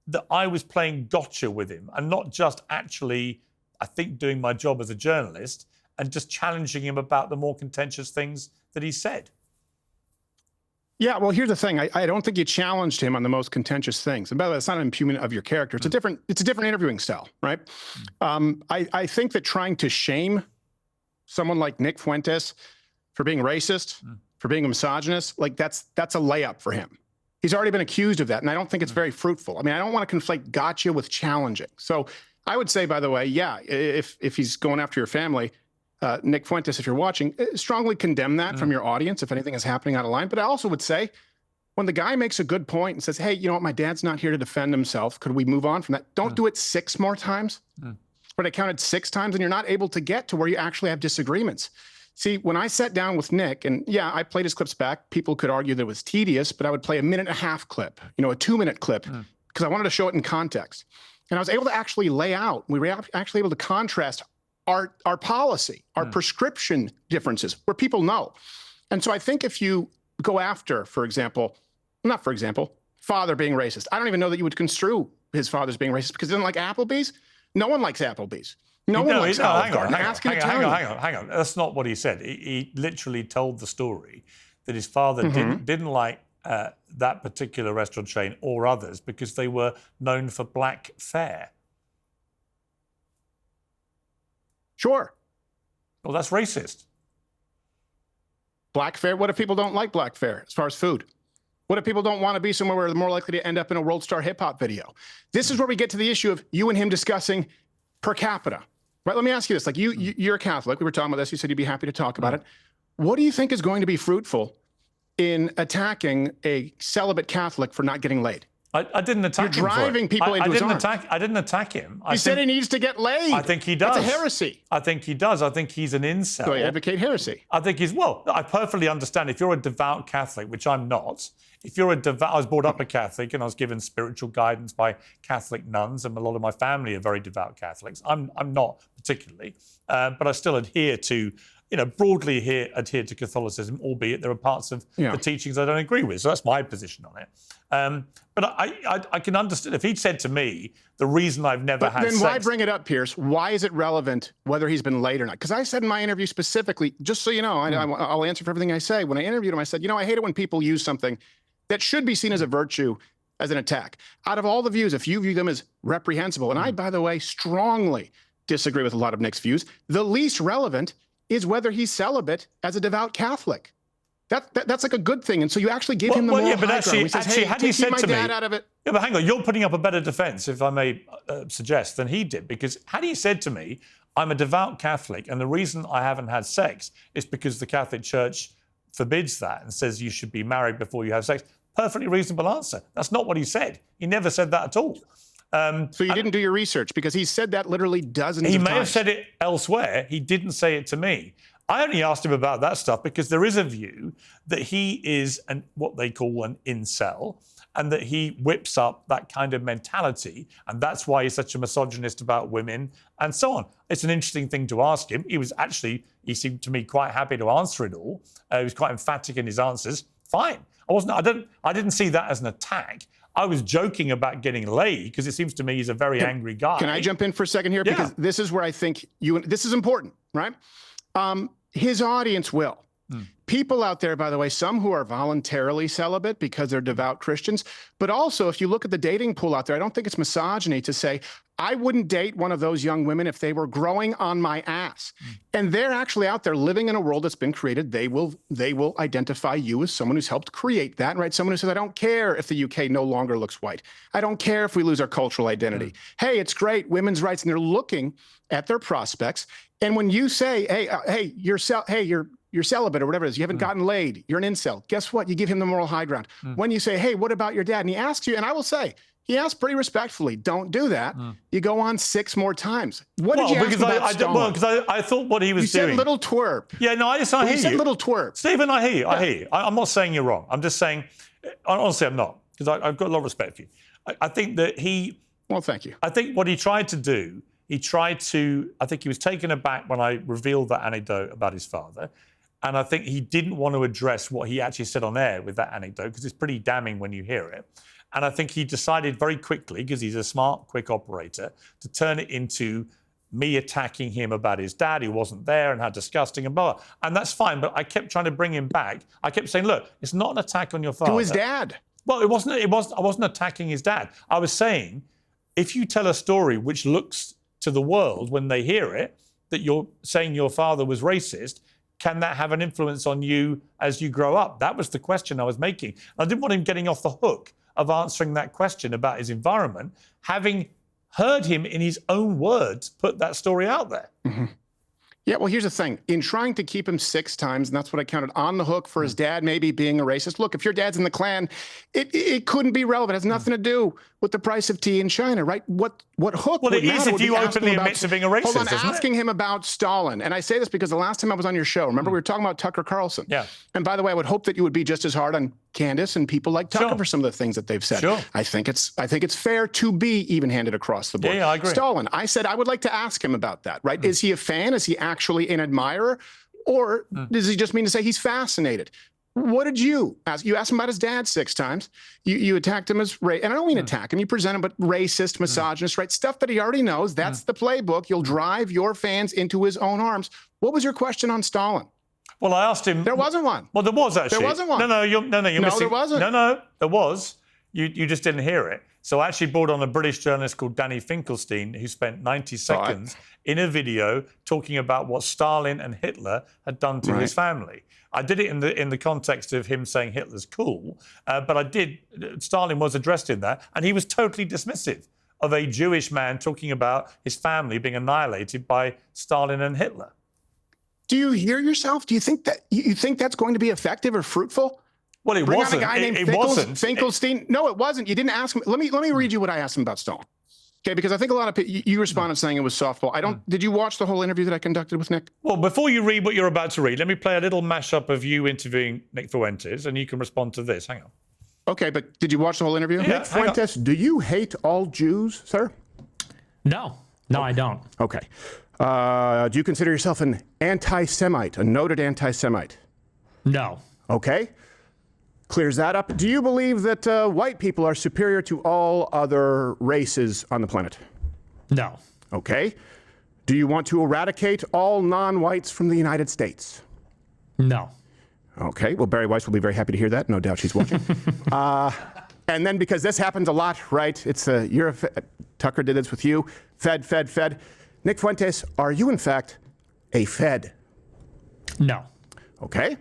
that I was playing gotcha with him and not just actually, I think, doing my job as a journalist and just challenging him about the more contentious things that he said. Yeah, well, here's the thing. I don't think you challenged him on the most contentious things. And by the way, it's not an impugnment of your character. It's a different interviewing style, right? I think that trying to shame someone like Nick Fuentes for being racist, for being a misogynist, like that's a layup for him. He's already been accused of that, and I don't think it's very fruitful. I mean, I don't want to conflate gotcha with challenging. So I would say, by the way, yeah, if he's going after your family, Nick Fuentes, if you're watching, strongly condemn that from your audience if anything is happening out of line. But I also would say, when the guy makes a good point and says, hey, you know what, my dad's not here to defend himself, could we move on from that? Don't do it 6 more times. But I counted 6 times, and you're not able to get to where you actually have disagreements. See, when I sat down with Nick, and yeah, I played his clips back, people could argue that it was tedious, but I would play a 1.5-minute clip, you know, a 2-minute clip, because I wanted to show it in context. And I was able to actually lay out, we were actually able to contrast our policy, our prescription differences, where people know. And so I think if you go after, father being racist, I don't even know that you would construe his father's being racist because he doesn't like Applebee's. No one likes Applebee's. No one likes Olive Garden. Hang on. That's not what he said. He literally told the story that his father didn't like that particular restaurant chain or others because they were known for black fare. Sure. Well, that's racist. Black fare? What if people don't like black fare as far as food? What if people don't want to be somewhere where they're more likely to end up in a World Star Hip Hop video? This is where we get to the issue of you and him discussing per capita. Right? Let me ask you this. Like you're a Catholic. We were talking about this. You said you'd be happy to talk about it. What do you think is going to be fruitful in attacking a celibate Catholic for not getting laid? I didn't attack him. You're driving people into his arms. I didn't attack him. He said he needs to get laid. I think he does. That's a heresy. I think he does. I think he's an incel. So you advocate heresy. I think I perfectly understand if you're a devout Catholic, which I'm not. If you're a devout, I was brought up a Catholic and I was given spiritual guidance by Catholic nuns, and a lot of my family are very devout Catholics. I'm not particularly, but I still adhere to, broadly adhere to Catholicism, albeit there are parts of the teachings I don't agree with. So that's my position on it. But I can understand if he'd said to me, the reason I've never had sex. Then why bring it up, Piers? Why is it relevant whether he's been laid or not? Because I said in my interview specifically, just so you know, I'll answer for everything I say. When I interviewed him, I said, I hate it when people use something that should be seen as a virtue as an attack. Out of all the views, if you view them as reprehensible, and I, by the way, strongly disagree with a lot of Nick's views, the least relevant is whether he's celibate as a devout Catholic. That's like a good thing. And so you actually give him the moral high ground. He says, hey, had he said to me, out of it. Yeah, but hang on, you're putting up a better defense, if I may suggest, than he did. Because had he said to me, I'm a devout Catholic, and the reason I haven't had sex is because the Catholic Church forbids that and says you should be married before you have sex. Perfectly reasonable answer. That's not what he said. He never said that at all. So you didn't do your research, because he said that literally dozens of times. He may have said it elsewhere. He didn't say it to me. I only asked him about that stuff because there is a view that he is what they call an incel, and that he whips up that kind of mentality, and that's why he's such a misogynist about women and so on. It's an interesting thing to ask him. He seemed to me quite happy to answer it all. He was quite emphatic in his answers. Fine. I didn't see that as an attack. I was joking about getting laid because it seems to me he's a very angry guy. Can I jump in for a second here? Yeah. Because this is where I think this is important, right? His audience will. People out there, by the way, some who are voluntarily celibate because they're devout Christians, but also if you look at the dating pool out there, I don't think it's misogyny to say, I wouldn't date one of those young women if they were growing on my ass. And they're actually out there living in a world that's been created. They will identify you as someone who's helped create that, right? Someone who says, I don't care if the UK no longer looks white. I don't care if we lose our cultural identity. Hey, it's great, women's rights. And they're looking at their prospects. And when you say, hey, you're celibate or whatever it is, you haven't gotten laid, you're an incel. Guess what? You give him the moral high ground. When you say, hey, what about your dad? And he asks you, and I will say, he asked pretty respectfully, don't do that. You go on 6 more times. What did you ask about Stone? Well, because I thought what he was doing. You said little twerp. Yeah, no, I hear you. You said little twerp. Stephen, I hear you. I hear you. I'm not saying you're wrong. I'm just saying, honestly, I'm not, because I've got a lot of respect for you. I think that Well, thank you. I think what he tried to do, he tried to, I think he was taken aback when I revealed that anecdote about his father. And I think he didn't want to address what he actually said on air with that anecdote, because it's pretty damning when you hear it. And I think he decided very quickly, because he's a smart, quick operator, to turn it into me attacking him about his dad who wasn't there and how disgusting and blah, blah. And that's fine, but I kept trying to bring him back. I kept saying, look, it's not an attack on your father. To his dad. Well, I wasn't attacking his dad. I was saying, if you tell a story which looks to the world when they hear it, that you're saying your father was racist, can that have an influence on you as you grow up? That was the question I was making. I didn't want him getting off the hook of answering that question about his environment, having heard him in his own words put that story out there. Mm-hmm. Yeah, well, here's the thing. In trying to keep him 6 times, and that's what I counted, on the hook for his dad maybe being a racist. Look, if your dad's in the Klan, it couldn't be relevant. It has nothing to do with the price of tea in China, right? What hook well, would it is matter if you openly admit to being a racist, hold on, isn't asking him about Stalin. And I say this because the last time I was on your show, remember we were talking about Tucker Carlson. Yeah. And by the way, I would hope that you would be just as hard on Candace and people like Tucker Sure. for some of the things that they've said. Sure. I think it's fair to be even-handed across the board. Yeah, I agree. Stalin, I said I would like to ask him about that, right? Is he a fan? Is he actually an admirer? Or does he just mean to say he's fascinated? What did you ask? You asked him about his dad 6 times. You attacked him as and I don't mean attack him. You present him, but racist, misogynist, right? Stuff that he already knows. That's the playbook. You'll drive your fans into his own arms. What was your question on Stalin? Well, I asked him. There wasn't one. Well, there was actually. There wasn't one. No, you're missing. there wasn't. No, there was. You just didn't hear it. So I actually brought on a British journalist called Danny Finkelstein, who spent 90 seconds in a video talking about what Stalin and Hitler had done to his family. I did it in the context of him saying Hitler's cool, but Stalin was addressed in that, and he was totally dismissive of a Jewish man talking about his family being annihilated by Stalin and Hitler. Do you hear yourself? Do you think that you think that's going to be effective or fruitful? Well, it wasn't. It wasn't. Finkelstein. No, it wasn't. You didn't ask him. Let me read you what I asked him about Stalin. Okay, because I think a lot of people, you responded saying it was softball. Did you watch the whole interview that I conducted with Nick? Well, before you read what you're about to read, let me play a little mashup of you interviewing Nick Fuentes, and you can respond to this. Hang on. Okay, but did you watch the whole interview? Yeah, Nick Fuentes, do you hate all Jews, sir? No, I don't. Okay. Do you consider yourself an anti-Semite, a noted anti-Semite? No. Okay. Clears that up. Do you believe that white people are superior to all other races on the planet? No. Okay. Do you want to eradicate all non-whites from the United States? No. Okay. Well, Barry Weiss will be very happy to hear that. No doubt she's watching. And then because this happens a lot, right? It's Tucker did this with you. Fed. Nick Fuentes, are you in fact a Fed? No. Okay.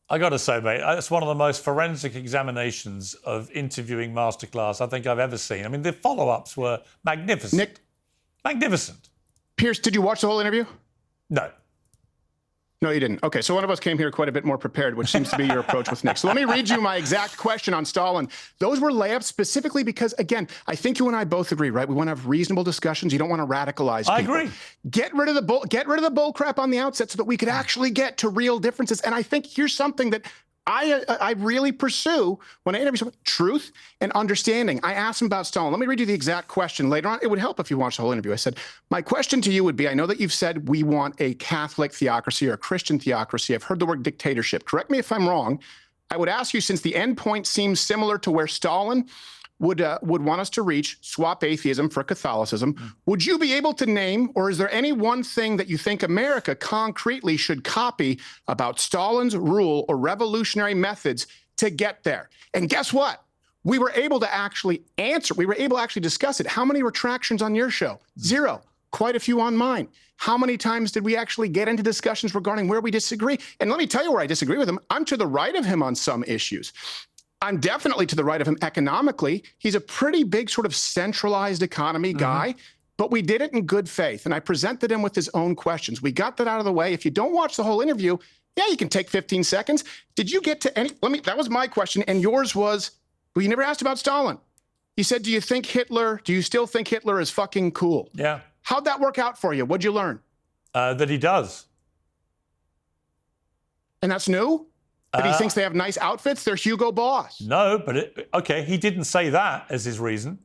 I got to say, mate, that's one of the most forensic examinations of interviewing masterclass I think I've ever seen. I mean, the follow-ups were magnificent. Nick? Magnificent. Piers, did you watch the whole interview? No. No, you didn't. Okay, so one of us came here quite a bit more prepared, which seems to be your approach with Nick. So let me read you my exact question on Stalin. Those were layups specifically because, again, I think you and I both agree, right? We want to have reasonable discussions. You don't want to radicalize people. I agree. Get rid of the bull crap on the outset so that we could actually get to real differences. And I think here's something that I really pursue when I interview someone: truth and understanding. I asked him about Stalin. Let me read you the exact question later on. It would help if you watched the whole interview. I said, my question to you would be, I know that you've said we want a Catholic theocracy or a Christian theocracy. I've heard the word dictatorship. Correct me if I'm wrong. I would ask you, since the end point seems similar to where Stalin would want us to reach, swap atheism for Catholicism, would you be able to name, or is there any one thing that you think America concretely should copy about Stalin's rule or revolutionary methods to get there? And guess what? We were able to actually answer. We were able to actually discuss it. How many retractions on your show? 0. Quite a few on mine. How many times did we actually get into discussions regarding where we disagree? And let me tell you where I disagree with him. I'm to the right of him on some issues. I'm definitely to the right of him economically. He's a pretty big sort of centralized economy guy, but we did it in good faith. And I presented him with his own questions. We got that out of the way. If you don't watch the whole interview, yeah, you can take 15 seconds. Did you get to any, that was my question. And yours was, well, you never asked about Stalin. You said, do you still think Hitler is fucking cool? Yeah. How'd that work out for you? What'd you learn? That he does. And that's new? That he thinks they have nice outfits? They're Hugo Boss. No, but okay, he didn't say that as his reason.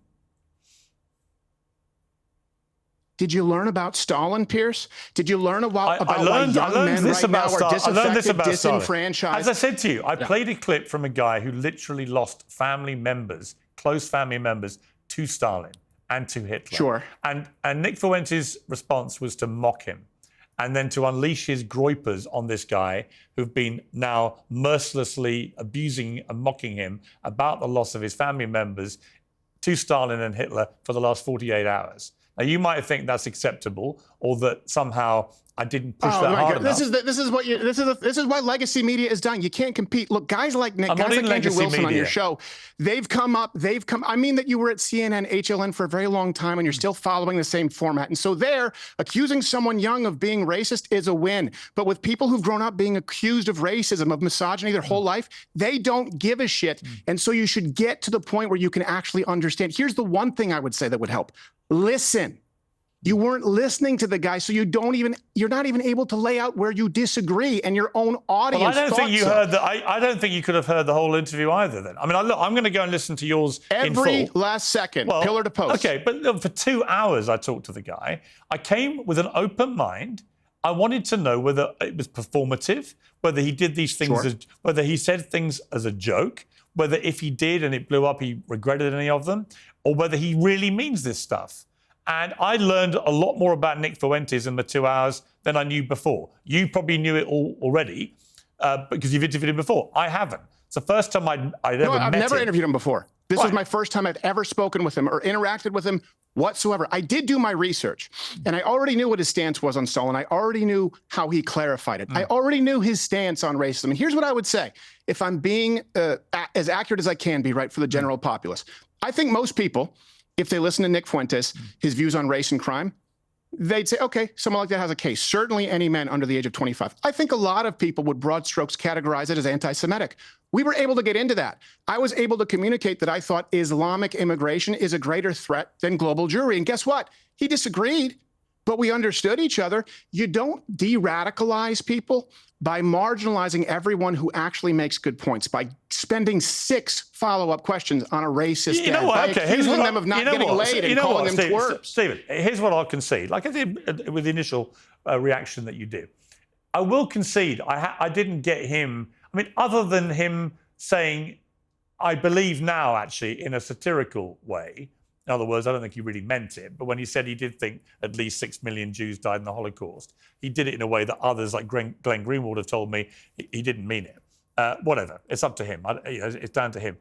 Did you learn about Stalin, Piers? Did you learn about why young men this right now about are I learned this disaffected, about Stalin. disenfranchised? As I said to you, I played a clip from a guy who literally lost family members, close family members, to Stalin and to Hitler. Sure. And Nick Fuentes' response was to mock him and then to unleash his groypers on this guy who've been now mercilessly abusing and mocking him about the loss of his family members to Stalin and Hitler for the last 48 hours. Now, you might think that's acceptable, or that somehow I didn't push that hard enough. This is why legacy media is done. You can't compete. Look, guys like Nick, guys like Andrew Wilson on your show, they've come up. I mean that you were at CNN, HLN for a very long time, and you're still following the same format. And so there, accusing someone young of being racist is a win. But with people who've grown up being accused of racism, of misogyny their whole life, they don't give a shit. And so you should get to the point where you can actually understand. Here's the one thing I would say that would help. Listen. You weren't listening to the guy, so you're not even able to lay out where you disagree, and your own audience. Well, I don't think you heard that. I don't think you could have heard the whole interview either. Then, I mean, look, I'm going to go and listen to yours every in full. last second, pillar to post. Okay, but look, for 2 hours I talked to the guy. I came with an open mind. I wanted to know whether it was performative, whether he did these things, whether he said things as a joke, whether if he did and it blew up, he regretted any of them, or whether he really means this stuff. And I learned a lot more about Nick Fuentes in the 2 hours than I knew before. You probably knew it all already because you've interviewed him before. I haven't. It's the first time I've ever met him. I've never interviewed him before. This was my first time I've ever spoken with him or interacted with him whatsoever. I did do my research, and I already knew what his stance was on Stalin. I already knew how he clarified it. I already knew his stance on racism. And here's what I would say, if I'm being as accurate as I can be, right, for the general populace. I think most people, if they listen to Nick Fuentes, his views on race and crime, they'd say, okay, someone like that has a case. Certainly any men under the age of 25. I think a lot of people would broad strokes categorize it as anti-Semitic. We were able to get into that. I was able to communicate that I thought Islamic immigration is a greater threat than global Jewry. And guess what? He disagreed, but we understood each other. You don't de-radicalize people by marginalizing everyone who actually makes good points, by spending 6 follow-up questions on a racist you know what? by accusing them of not getting laid and calling them twerps. Stephen, here's what I'll concede. Like I did with the initial reaction that you did. I will concede I didn't get him. I mean, other than him saying, I believe now, actually, in a satirical way. In other words, I don't think he really meant it. But when he said he did think at least 6 million Jews died in the Holocaust, he did it in a way that others, like Glenn Greenwald, have told me he didn't mean it. Whatever, it's up to him. It's down to him.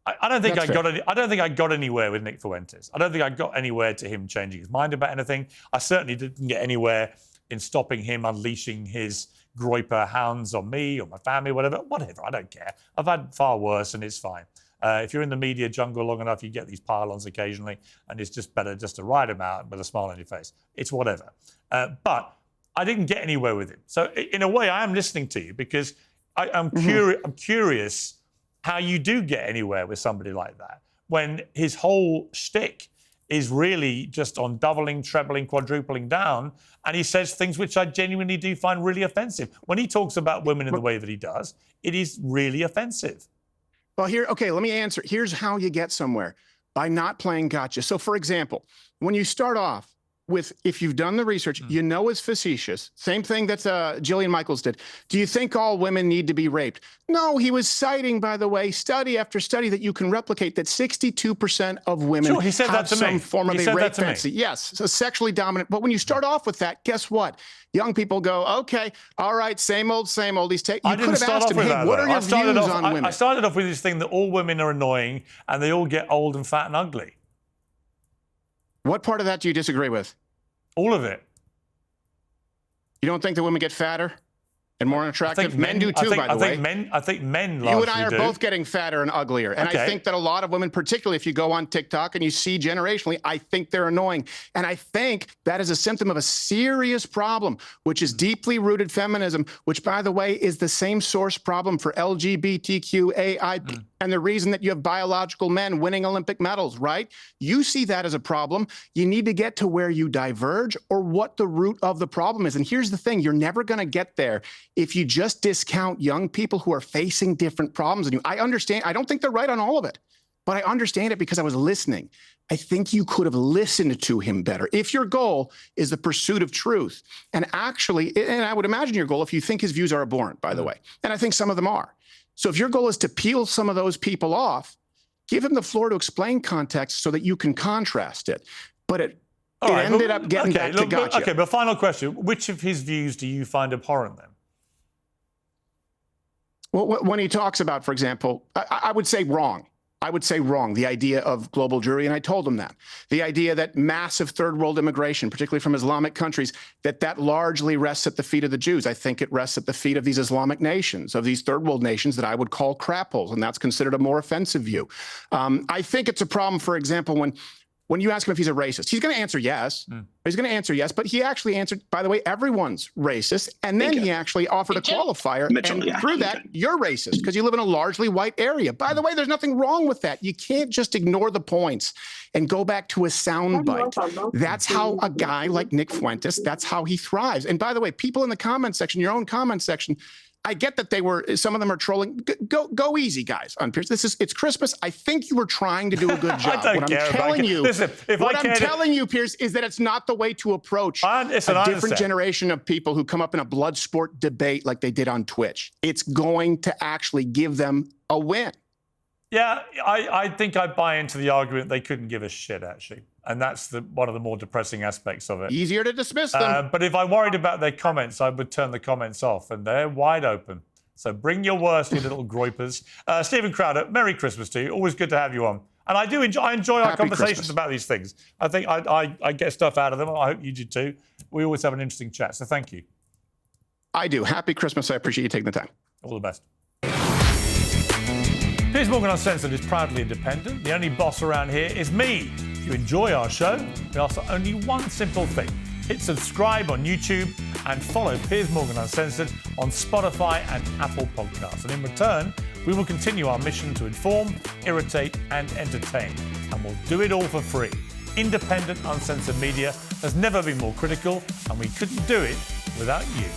I don't think I don't think I got anywhere with Nick Fuentes. I don't think I got anywhere to him changing his mind about anything. I certainly didn't get anywhere in stopping him unleashing his groyper hounds on me or my family, whatever. I don't care. I've had far worse, and it's fine. If you're in the media jungle long enough, you get these pile-ons occasionally, and it's just better just to ride them out with a smile on your face. It's whatever. But I didn't get anywhere with him. So in a way, I am listening to you because I'm curious how you do get anywhere with somebody like that when his whole shtick is really just on doubling, trebling, quadrupling down, and he says things which I genuinely do find really offensive. When he talks about women in the way that he does, it is really offensive. Well, let me answer. Here's how you get somewhere, by not playing gotcha. So, for example, when you start off with, if you've done the research, you know it's facetious. Same thing that Jillian Michaels did. Do you think all women need to be raped? No, he was citing, by the way, study after study that you can replicate that 62% of women he said have that to some me. form of He a said rape that to me. fantasy. Yes, so sexually dominant. But when you start off with that, guess what? Young people go, okay, all right, same old, same old. You could have asked him, hey, what are your views on women? I started off with this thing that all women are annoying and they all get old and fat and ugly. What part of that do you disagree with? All of it. You don't think that women get fatter and more unattractive? Men do too, by the way. I think men largely You and I are do. both getting fatter and uglier. And I think that a lot of women, particularly if you go on TikTok and you see generationally, I think they're annoying. And I think that is a symptom of a serious problem, which is deeply rooted feminism, which, by the way, is the same source problem for LGBTQAI. And the reason that you have biological men winning Olympic medals, right? You see that as a problem. You need to get to where you diverge or what the root of the problem is. And here's the thing, you're never going to get there if you just discount young people who are facing different problems than you. I understand. I don't think they're right on all of it. but I understand it because I was listening. I think you could have listened to him better. If your goal is the pursuit of truth, and actually, and I would imagine your goal, if you think his views are abhorrent, by the way, and I think some of them are. So if your goal is to peel some of those people off, give him the floor to explain context so that you can contrast it. But it ended up getting back to gotcha. Okay, but final question. Which of his views do you find abhorrent then? Well, when he talks about, for example, I would say wrong. I would say wrong, the idea of global Jewry, and I told him that. The idea that massive third world immigration, particularly from Islamic countries, that largely rests at the feet of the Jews. I think it rests at the feet of these Islamic nations, of these third world nations that I would call crap holes, and that's considered a more offensive view. I think it's a problem, for example, when you ask him if he's a racist, he's going to answer yes. He's going to answer yes, but he actually answered, by the way, everyone's racist. And then he actually offered a qualifier. Mitchell, and through that, you're racist because you live in a largely white area. By the way, there's nothing wrong with that. You can't just ignore the points and go back to a soundbite. That's how a guy like Nick Fuentes, that's how he thrives. And by the way, people in the comment section, your own comment section, I get that some of them are trolling. Go easy, guys, on Piers. It's Christmas. I think you were trying to do a good job. I don't care. I'm telling you, Piers, is that it's not the way to approach a different generation of people who come up in a blood sport debate like they did on Twitch. It's going to actually give them a win. Yeah, I think I buy into the argument they couldn't give a shit, actually. And that's one of the more depressing aspects of it. Easier to dismiss them. But if I worried about their comments, I would turn the comments off, and they're wide open. So bring your worst, you little groypers. Stephen Crowder, Merry Christmas to you. Always good to have you on. And I enjoy our conversations about these things. I think I get stuff out of them. I hope you do too. We always have an interesting chat, so thank you. I do. Happy Christmas. I appreciate you taking the time. All the best. Piers Morgan Uncensored is proudly independent. The only boss around here is me. If you enjoy our show, we ask for only one simple thing. Hit subscribe on YouTube and follow Piers Morgan Uncensored on Spotify and Apple Podcasts. And in return, we will continue our mission to inform, irritate and entertain. And we'll do it all for free. Independent, uncensored media has never been more critical, and we couldn't do it without you.